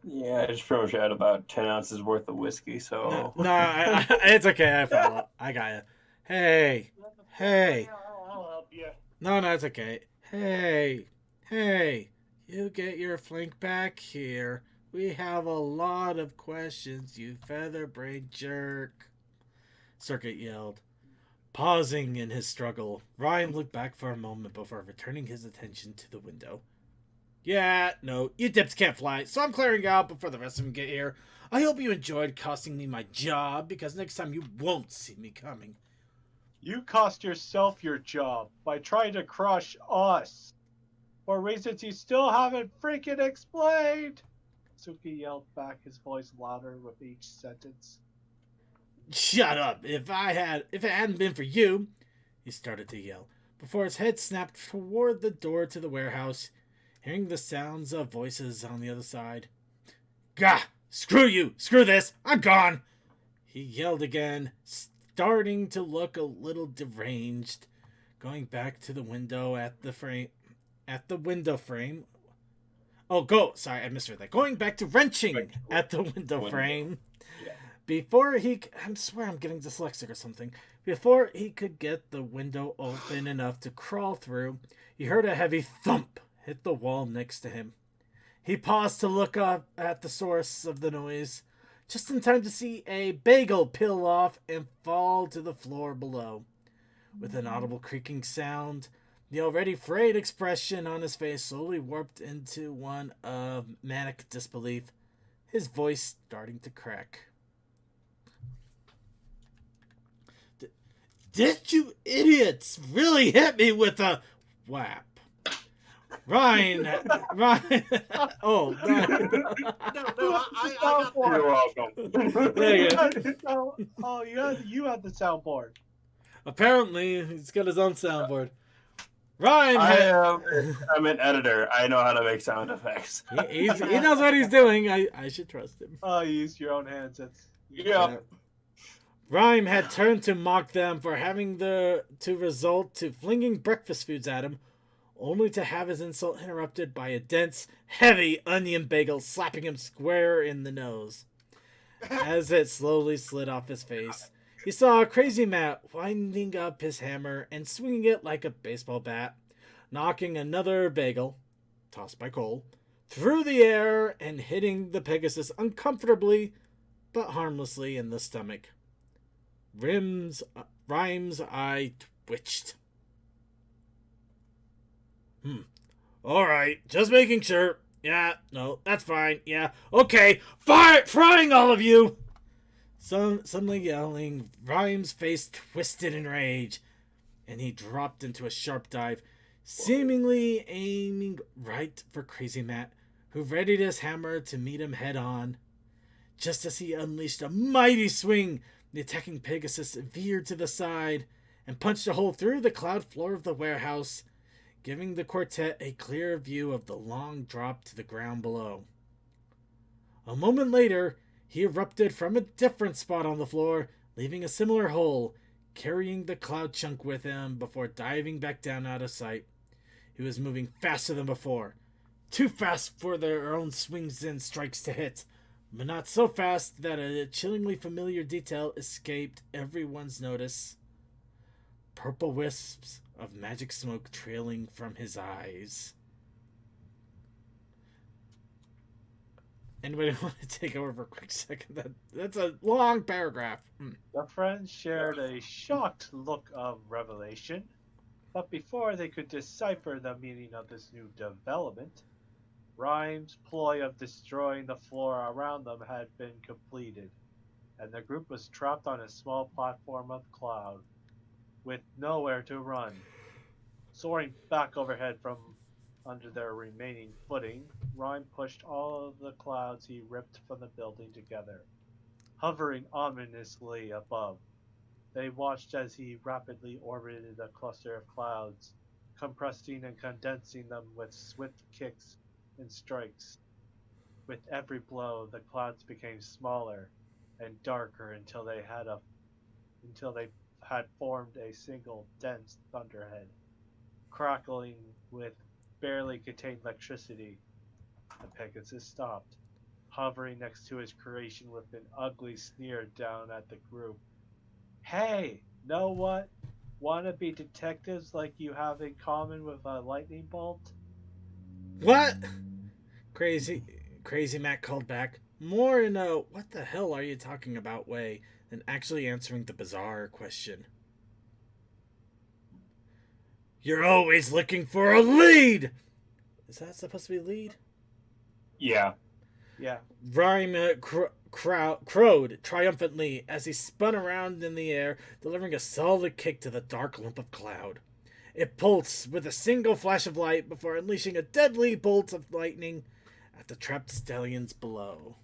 Speaker 7: Yeah, I just pretty much had about 10 ounces worth of whiskey, so.
Speaker 3: No, it's okay. I follow. I got you. Hey.
Speaker 5: I'll help you.
Speaker 3: No, it's okay. Hey. You get your flank back here. We have a lot of questions, you featherbrain jerk. Circuit yelled. Pausing in his struggle, Ryan looked back for a moment before returning his attention to the window. Yeah, no, you dips can't fly, so I'm clearing out before the rest of them get here. I hope you enjoyed costing me my job, because next time you won't see me coming.
Speaker 4: You cost yourself your job by trying to crush us for reasons you still haven't freaking explained. Suki yelled back, his voice louder with each sentence.
Speaker 3: Shut up! If it hadn't been for you, he started to yell, before his head snapped toward the door to the warehouse, hearing the sounds of voices on the other side. Gah! Screw you! Screw this! I'm gone! He yelled again, starting to look a little deranged, going back to the window at the window frame. Oh, sorry, I misread that. Going back to wrenching at the window frame.
Speaker 7: Yeah.
Speaker 3: Before I swear I'm getting dyslexic or something. Before he could get the window open enough to crawl through, he heard a heavy thump hit the wall next to him. He paused to look up at the source of the noise, just in time to see a bagel peel off and fall to the floor below. With an audible creaking sound, the already frayed expression on his face slowly warped into one of manic disbelief, his voice starting to crack. Did you idiots really hit me with a whap? Ryan. Oh, Ryan.
Speaker 5: No, I got
Speaker 7: You're welcome.
Speaker 3: There you go.
Speaker 4: Oh, you had the soundboard.
Speaker 3: Apparently, he's got his own soundboard. Ryan.
Speaker 7: I'm an editor. I know how to make sound effects.
Speaker 3: He knows what he's doing. I should trust him.
Speaker 4: Oh, you use your own handsets.
Speaker 7: Yeah.
Speaker 3: Rhyme had turned to mock them for having to resort to flinging breakfast foods at him, only to have his insult interrupted by a dense, heavy onion bagel slapping him square in the nose. As it slowly slid off his face, he saw Crazy Matt winding up his hammer and swinging it like a baseball bat, knocking another bagel, tossed by Cole, through the air and hitting the Pegasus uncomfortably but harmlessly in the stomach. Rhyme's eye twitched. Alright, just making sure. Yeah, no, that's fine. Yeah, okay. Frying all of you! Suddenly yelling, Rhyme's face twisted in rage, and he dropped into a sharp dive, seemingly aiming right for Crazy Matt, who readied his hammer to meet him head on. Just as he unleashed a mighty swing, the attacking Pegasus veered to the side and punched a hole through the cloud floor of the warehouse, giving the quartet a clear view of the long drop to the ground below. A moment later, he erupted from a different spot on the floor, leaving a similar hole, carrying the cloud chunk with him before diving back down out of sight. He was moving faster than before. Too fast for their own swings and strikes to hit, but not so fast that a chillingly familiar detail escaped everyone's notice. Purple wisps of magic smoke trailing from his eyes. Anybody want to take over for a quick second? That's a long paragraph.
Speaker 4: The friends shared a shocked look of revelation, but before they could decipher the meaning of this new development, Rhyme's ploy of destroying the floor around them had been completed, and the group was trapped on a small platform of cloud, with nowhere to run. Soaring back overhead from under their remaining footing, Rhyme pushed all of the clouds he ripped from the building together, hovering ominously above. They watched as he rapidly orbited a cluster of clouds, compressing and condensing them with swift kicks and strikes. With every blow, the clouds became smaller and darker until they had formed a single dense thunderhead, crackling with barely contained electricity. The Pegasus stopped, hovering next to his creation with an ugly sneer down at the group. Hey, know what? Wanna be detectives like you have in common with a lightning bolt?
Speaker 3: What? Crazy Matt called back, more in a what the hell are you talking about way than actually answering the bizarre question. You're always looking for a lead! Is that supposed to be lead?
Speaker 7: Yeah.
Speaker 4: Yeah.
Speaker 3: Rhyme crowed triumphantly as he spun around in the air, delivering a solid kick to the dark lump of cloud. It pulsed with a single flash of light before unleashing a deadly bolt of lightning at the trapped stallions below.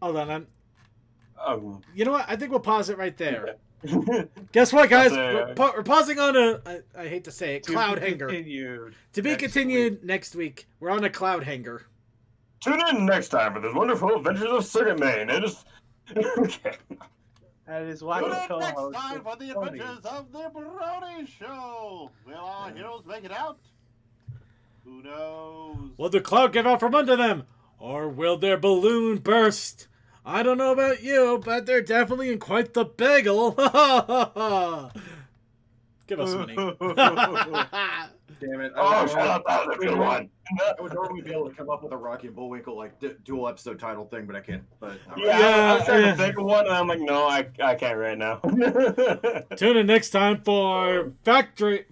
Speaker 3: Hold on, you know what? I think we'll pause it right there. Guess what, guys? We're pausing on I hate to say it, cloud hanger. To be continued next week. We're on a cloud hanger.
Speaker 7: Tune in next time for the wonderful adventures of Circuit Man. It is okay.
Speaker 4: And his
Speaker 5: Tune
Speaker 4: wacky
Speaker 5: in
Speaker 4: co-host.
Speaker 5: next time for the adventures of the Brony Show. Will our heroes make it out? Who knows?
Speaker 3: Will the cloud give out from under them? Or will their balloon burst? I don't know about you, but they're definitely in quite the bagel. Give us money.
Speaker 6: Damn it!
Speaker 7: Oh, shut up! That was a good one.
Speaker 6: I would normally be able to come up with a Rocky and Bullwinkle like dual episode title thing, but I can't. But
Speaker 7: I was trying to think of one, and I'm like, no, I can't right now.
Speaker 3: Tune in next time for Factory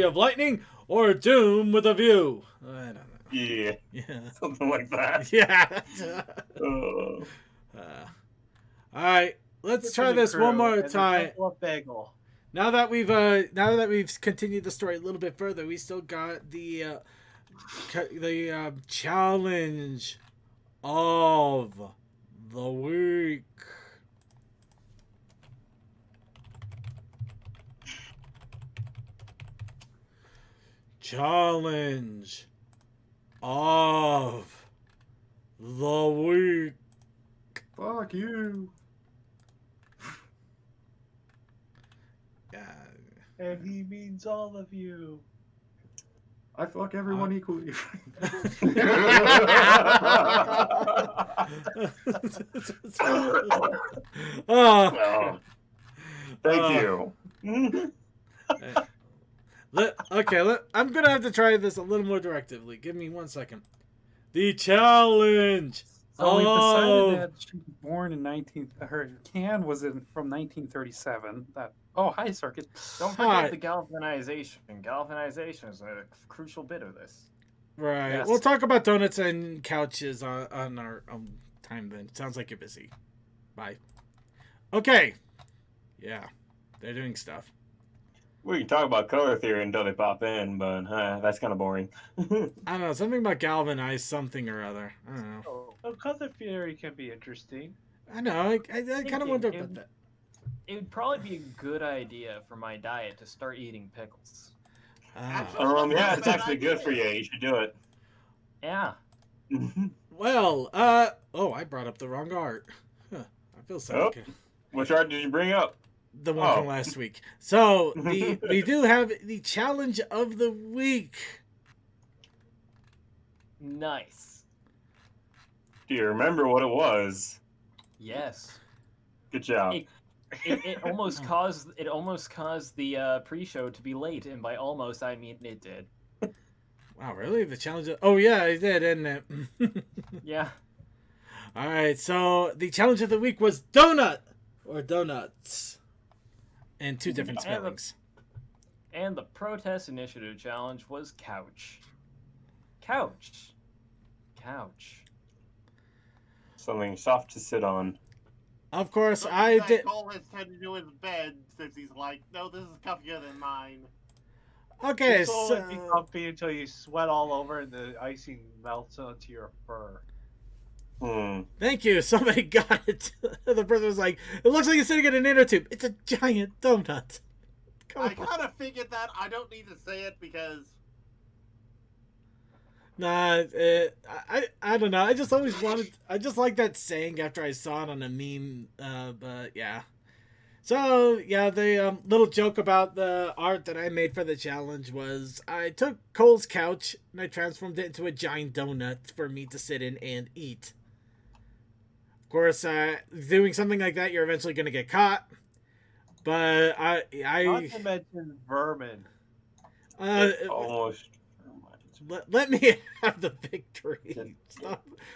Speaker 3: of Lightning or Doom with a View. I don't know.
Speaker 7: Yeah, something like that.
Speaker 3: Yeah. All right, let's try this one more time. Now that we've continued the story a little bit further, we still got the challenge of the week. Challenge of the week.
Speaker 6: Fuck you.
Speaker 4: And he means all of you.
Speaker 6: I fuck everyone equally.
Speaker 7: Thank you.
Speaker 3: I'm gonna have to try this a little more directively. Give me 1 second. The challenge.
Speaker 8: So we decided that she was born in her can was from 1937. Hi, Circuit.
Speaker 9: Don't forget the galvanization. Galvanization is a crucial bit of this.
Speaker 3: Right.
Speaker 8: Yes.
Speaker 3: We'll talk about donuts and couches on our time then. Sounds like you're busy. Bye. Okay. Yeah. They're doing stuff.
Speaker 7: We can talk about color theory until they pop in, but that's kind of boring.
Speaker 3: I don't know. Something about galvanized something or other. I don't know.
Speaker 4: Oh, color theory can be interesting.
Speaker 3: I know. I kind of wonder about that.
Speaker 9: It would probably be a good idea for my diet to start eating pickles.
Speaker 7: Yeah, it's actually good for you. You should do it.
Speaker 9: Yeah.
Speaker 3: Well, oh, I brought up the wrong art. Huh, I feel so.
Speaker 7: Oh. Which art did you bring up?
Speaker 3: The one from last week. So we do have the challenge of the week.
Speaker 9: Nice.
Speaker 7: Do you remember what it was?
Speaker 9: Yes.
Speaker 7: Good job.
Speaker 9: It almost caused the pre-show to be late, and by almost I mean it did.
Speaker 3: Wow, really? The challenge? Oh yeah, it did, didn't it?
Speaker 9: Yeah.
Speaker 3: All right. So the challenge of the week was donut or donuts, and two different spellings.
Speaker 9: And the protest initiative challenge was couch. Couch. Couch.
Speaker 7: Something soft to sit on.
Speaker 3: Of course,
Speaker 5: Something
Speaker 3: I
Speaker 5: that
Speaker 3: did.
Speaker 5: Cole has tended to do his bed since he's like, no, this is comfier than mine.
Speaker 3: Okay,
Speaker 4: It's
Speaker 3: so
Speaker 4: only be comfy until you sweat all over and the icing melts onto your fur.
Speaker 3: thank you. Somebody got it. The person was like, "It looks like you're sitting in an inner tube. It's a giant donut." Come
Speaker 5: I
Speaker 3: on.
Speaker 5: kind of figured that. I don't need to say it because
Speaker 3: Nah, I don't know. I just always wanted. I just like that saying after I saw it on a meme. But yeah. So yeah, the little joke about the art that I made for the challenge was I took Cole's couch and I transformed it into a giant donut for me to sit in and eat. Of course, doing something like that, you're eventually gonna get caught. But
Speaker 4: Not
Speaker 3: I
Speaker 4: to mention vermin.
Speaker 7: Almost.
Speaker 3: let me have the victory.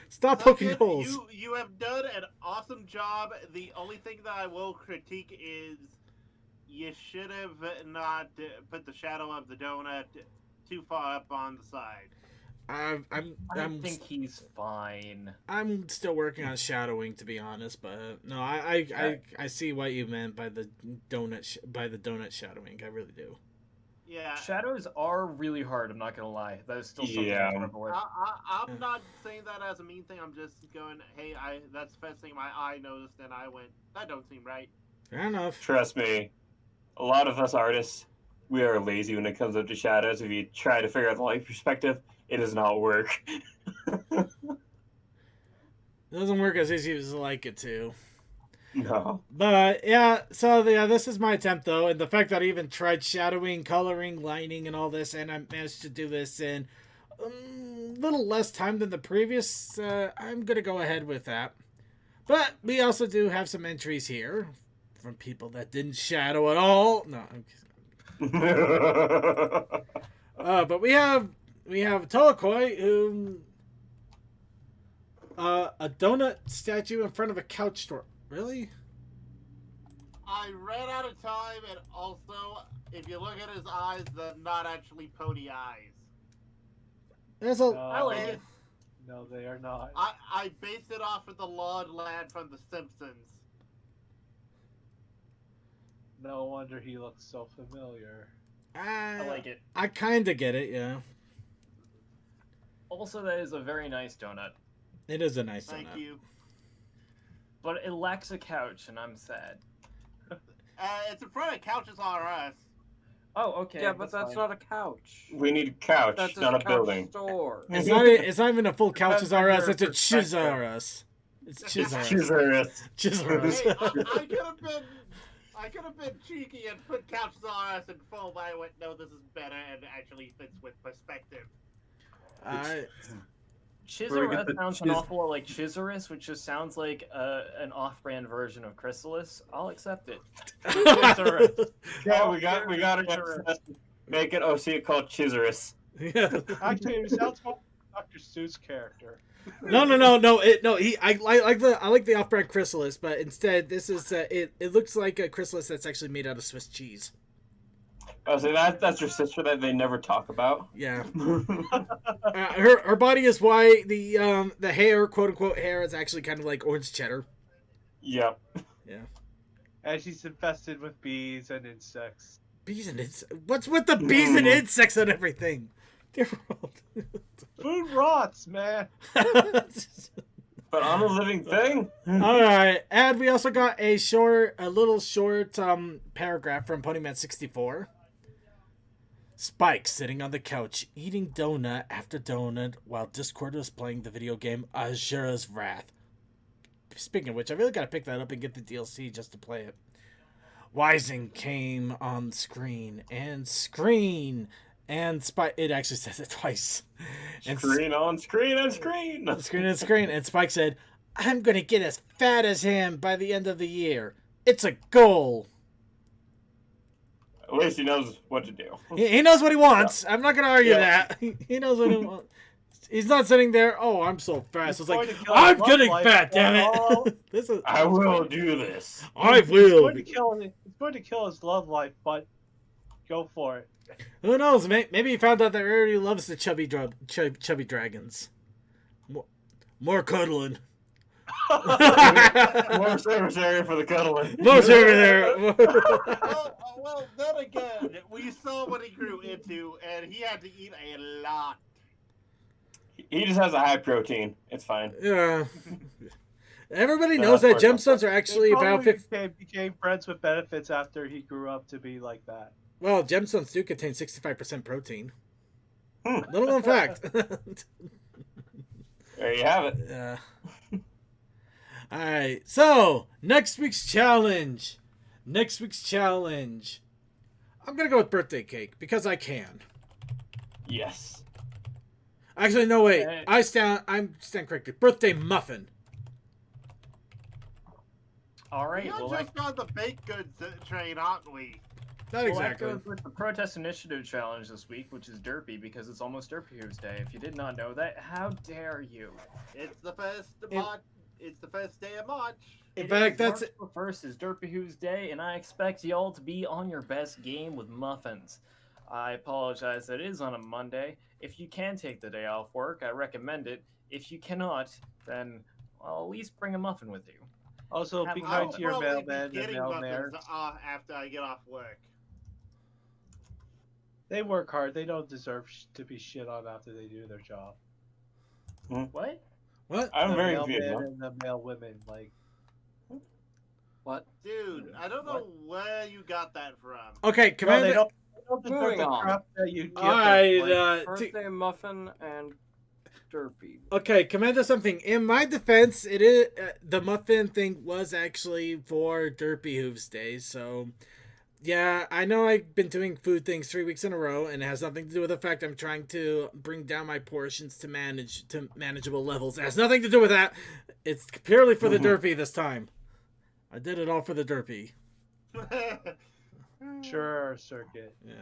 Speaker 3: Stop poking
Speaker 5: Duncan,
Speaker 3: holes.
Speaker 5: you have done an awesome job. The only thing that I will critique is you should have not put the shadow of the donut too far up on the side.
Speaker 9: I think he's fine.
Speaker 3: I'm still working on shadowing, to be honest, but no, I see what you meant by the donut shadowing. I really do.
Speaker 5: Yeah.
Speaker 9: Shadows are really hard, I'm not gonna lie. That is still something
Speaker 7: Yeah.
Speaker 9: I struggle with.
Speaker 5: I'm not saying that as a mean thing. I'm just going, hey, that's the first thing my eye noticed, and I went, that don't seem right.
Speaker 3: Fair enough.
Speaker 7: Trust me, a lot of us artists, we are lazy when it comes up to shadows. If you try to figure out the light perspective, it does not work.
Speaker 3: It doesn't work as easy as I like it to.
Speaker 7: No.
Speaker 3: But yeah, so yeah, this is my attempt though, and the fact that I even tried shadowing, coloring, lining, and all this, and I managed to do this in a little less time than the previous. I'm gonna go ahead with that. But we also do have some entries here from people that didn't shadow at all. No, I'm but we have Tolakoi who a donut statue in front of a couch store. Really?
Speaker 5: I ran out of time, and also, if you look at his eyes, they're not actually pony eyes.
Speaker 3: There's a.
Speaker 9: I like it.
Speaker 4: No, they are not.
Speaker 5: I based it off of the Lord lad from The Simpsons.
Speaker 4: No wonder he looks so familiar.
Speaker 9: I like it.
Speaker 3: I kind of get it, yeah.
Speaker 9: Also, that is a very nice donut.
Speaker 3: It is a nice
Speaker 5: Thank
Speaker 3: donut.
Speaker 5: you.
Speaker 9: But it lacks a couch, and I'm sad.
Speaker 5: It's in front of Couches R Us.
Speaker 9: Oh, okay.
Speaker 10: Yeah, but that's
Speaker 9: fine.
Speaker 10: not a couch.
Speaker 7: We need a couch,
Speaker 10: That's
Speaker 7: not a
Speaker 10: couch
Speaker 7: building.
Speaker 10: store.
Speaker 3: It's not even a full couches
Speaker 9: Depends on
Speaker 3: R Us.
Speaker 9: your
Speaker 3: It's a chiz
Speaker 9: perspective.
Speaker 3: R Us. It's chiz R Us.
Speaker 7: Jesus.
Speaker 3: Chiz R Us.
Speaker 5: Hey, I could have been cheeky and put Couches R Us in full, but I went, no, this is better and actually fits with perspective.
Speaker 3: I
Speaker 8: Where we get
Speaker 9: Chisaurus
Speaker 8: the
Speaker 9: sounds an
Speaker 8: chiz-
Speaker 9: awful lot like Chisaurus, which just sounds like an off-brand version of Chrysalis. I'll accept it.
Speaker 7: Yeah, we got it. Make it see it called Chisaurus.
Speaker 3: yeah.
Speaker 4: Actually, it sounds more like Dr. Seuss character.
Speaker 3: No. I like the off-brand chrysalis, but instead this is it looks like a chrysalis that's actually made out of Swiss cheese.
Speaker 7: Oh, so that's your sister that they never talk about.
Speaker 3: Yeah. Her body is white. The hair, quote unquote hair, is actually kind of like orange cheddar.
Speaker 7: Yep.
Speaker 3: Yeah.
Speaker 4: And she's infested with bees and insects.
Speaker 3: Bees and insects. What's with the bees and insects and everything? Dear world.
Speaker 4: Food rots, man.
Speaker 7: But I'm a living thing.
Speaker 3: All right, and we also got a little short paragraph from Ponyman 64. Spike sitting on the couch eating donut after donut while Discord was playing the video game Azura's Wrath. Speaking of which, I really gotta pick that up and get the DLC just to play it. Wising came on screen and Spike. It actually says it twice. And
Speaker 7: Screen on screen on screen.
Speaker 3: Screen and screen. And Spike said, "I'm gonna get as fat as him by the end of the year. It's a goal."
Speaker 7: At least he knows what to do.
Speaker 3: He knows what he wants. I'm not gonna argue
Speaker 7: Yeah.
Speaker 3: that. He knows what he wants. He's not sitting there. Oh, I'm so fast. It's like
Speaker 4: going to kill
Speaker 3: I'm
Speaker 4: his
Speaker 3: getting
Speaker 4: love
Speaker 3: fat.
Speaker 4: life.
Speaker 3: Damn
Speaker 4: Oh.
Speaker 3: it! This is.
Speaker 7: I will do this.
Speaker 3: I
Speaker 4: It's
Speaker 3: will.
Speaker 4: going to kill his love life, but go for it.
Speaker 3: Who knows? Maybe he found out that he already loves the chubby dragons. More cuddling.
Speaker 7: More service area for the cuddling.
Speaker 3: More server there.
Speaker 5: Well, then again, we saw what he grew into, and he had to eat a lot.
Speaker 7: He just has a high protein. It's fine.
Speaker 3: Yeah. Everybody
Speaker 7: No,
Speaker 3: knows that
Speaker 7: of course not.
Speaker 3: gemstones are actually
Speaker 4: He
Speaker 3: about
Speaker 4: probably
Speaker 3: 50.
Speaker 4: became friends with benefits after he grew up to be like that.
Speaker 3: Well, gemstones do contain 65% protein.
Speaker 7: Hmm.
Speaker 3: Little known fact.
Speaker 7: There you have it.
Speaker 3: Yeah. All right. So next week's challenge. I'm gonna go with birthday cake because I can.
Speaker 7: Yes.
Speaker 3: Actually, no wait.
Speaker 9: Hey.
Speaker 3: I stand corrected. Birthday muffin.
Speaker 9: All right.
Speaker 5: You're
Speaker 9: Well,
Speaker 5: just on the baked goods train, aren't we?
Speaker 3: Not
Speaker 9: Well,
Speaker 3: exactly.
Speaker 9: that goes with the Protest Initiative challenge this week, which is Derpy, because it's almost Derpy Who's Day. If you did not know that, how dare you?
Speaker 5: It's the first March. It's the first day of March.
Speaker 3: In
Speaker 9: It
Speaker 3: fact,
Speaker 9: is
Speaker 3: that's
Speaker 9: March the 1st is Derpy Who's Day, and I expect y'all to be on your best game with muffins. I apologize that it is on a Monday. If you can take the day off work, I recommend it. If you cannot, then well, at least bring a muffin with you.
Speaker 4: Also,
Speaker 9: Have
Speaker 4: be
Speaker 9: a
Speaker 4: kind
Speaker 9: I'll
Speaker 4: to your
Speaker 5: probably be
Speaker 4: mailman and
Speaker 5: getting
Speaker 4: mailmare.
Speaker 5: muffins after I get off work.
Speaker 4: They work hard. They don't deserve to be shit on after they do their job.
Speaker 9: What?
Speaker 3: what?
Speaker 7: I'm
Speaker 4: The
Speaker 7: very
Speaker 4: mailmen
Speaker 7: confused.
Speaker 4: and the mail women, like.
Speaker 10: What?
Speaker 5: Dude, I don't know where you got that from.
Speaker 3: Okay,
Speaker 4: No,
Speaker 3: Commander.
Speaker 4: they don't deserve
Speaker 10: Moving
Speaker 4: the
Speaker 10: on.
Speaker 4: crap that you give
Speaker 3: All right.
Speaker 4: them. Like,
Speaker 10: Birthday muffin and Derpy.
Speaker 3: Okay, Commander. Something. In my defense, it is the muffin thing was actually for Derpy Hooves Day. So, yeah, I know I've been doing food things 3 weeks in a row, and it has nothing to do with the fact I'm trying to bring down my portions to manageable levels. It has nothing to do with that. It's purely for the Derpy this time. I did it all for the Derpy.
Speaker 4: sure, circuit.
Speaker 3: Yeah.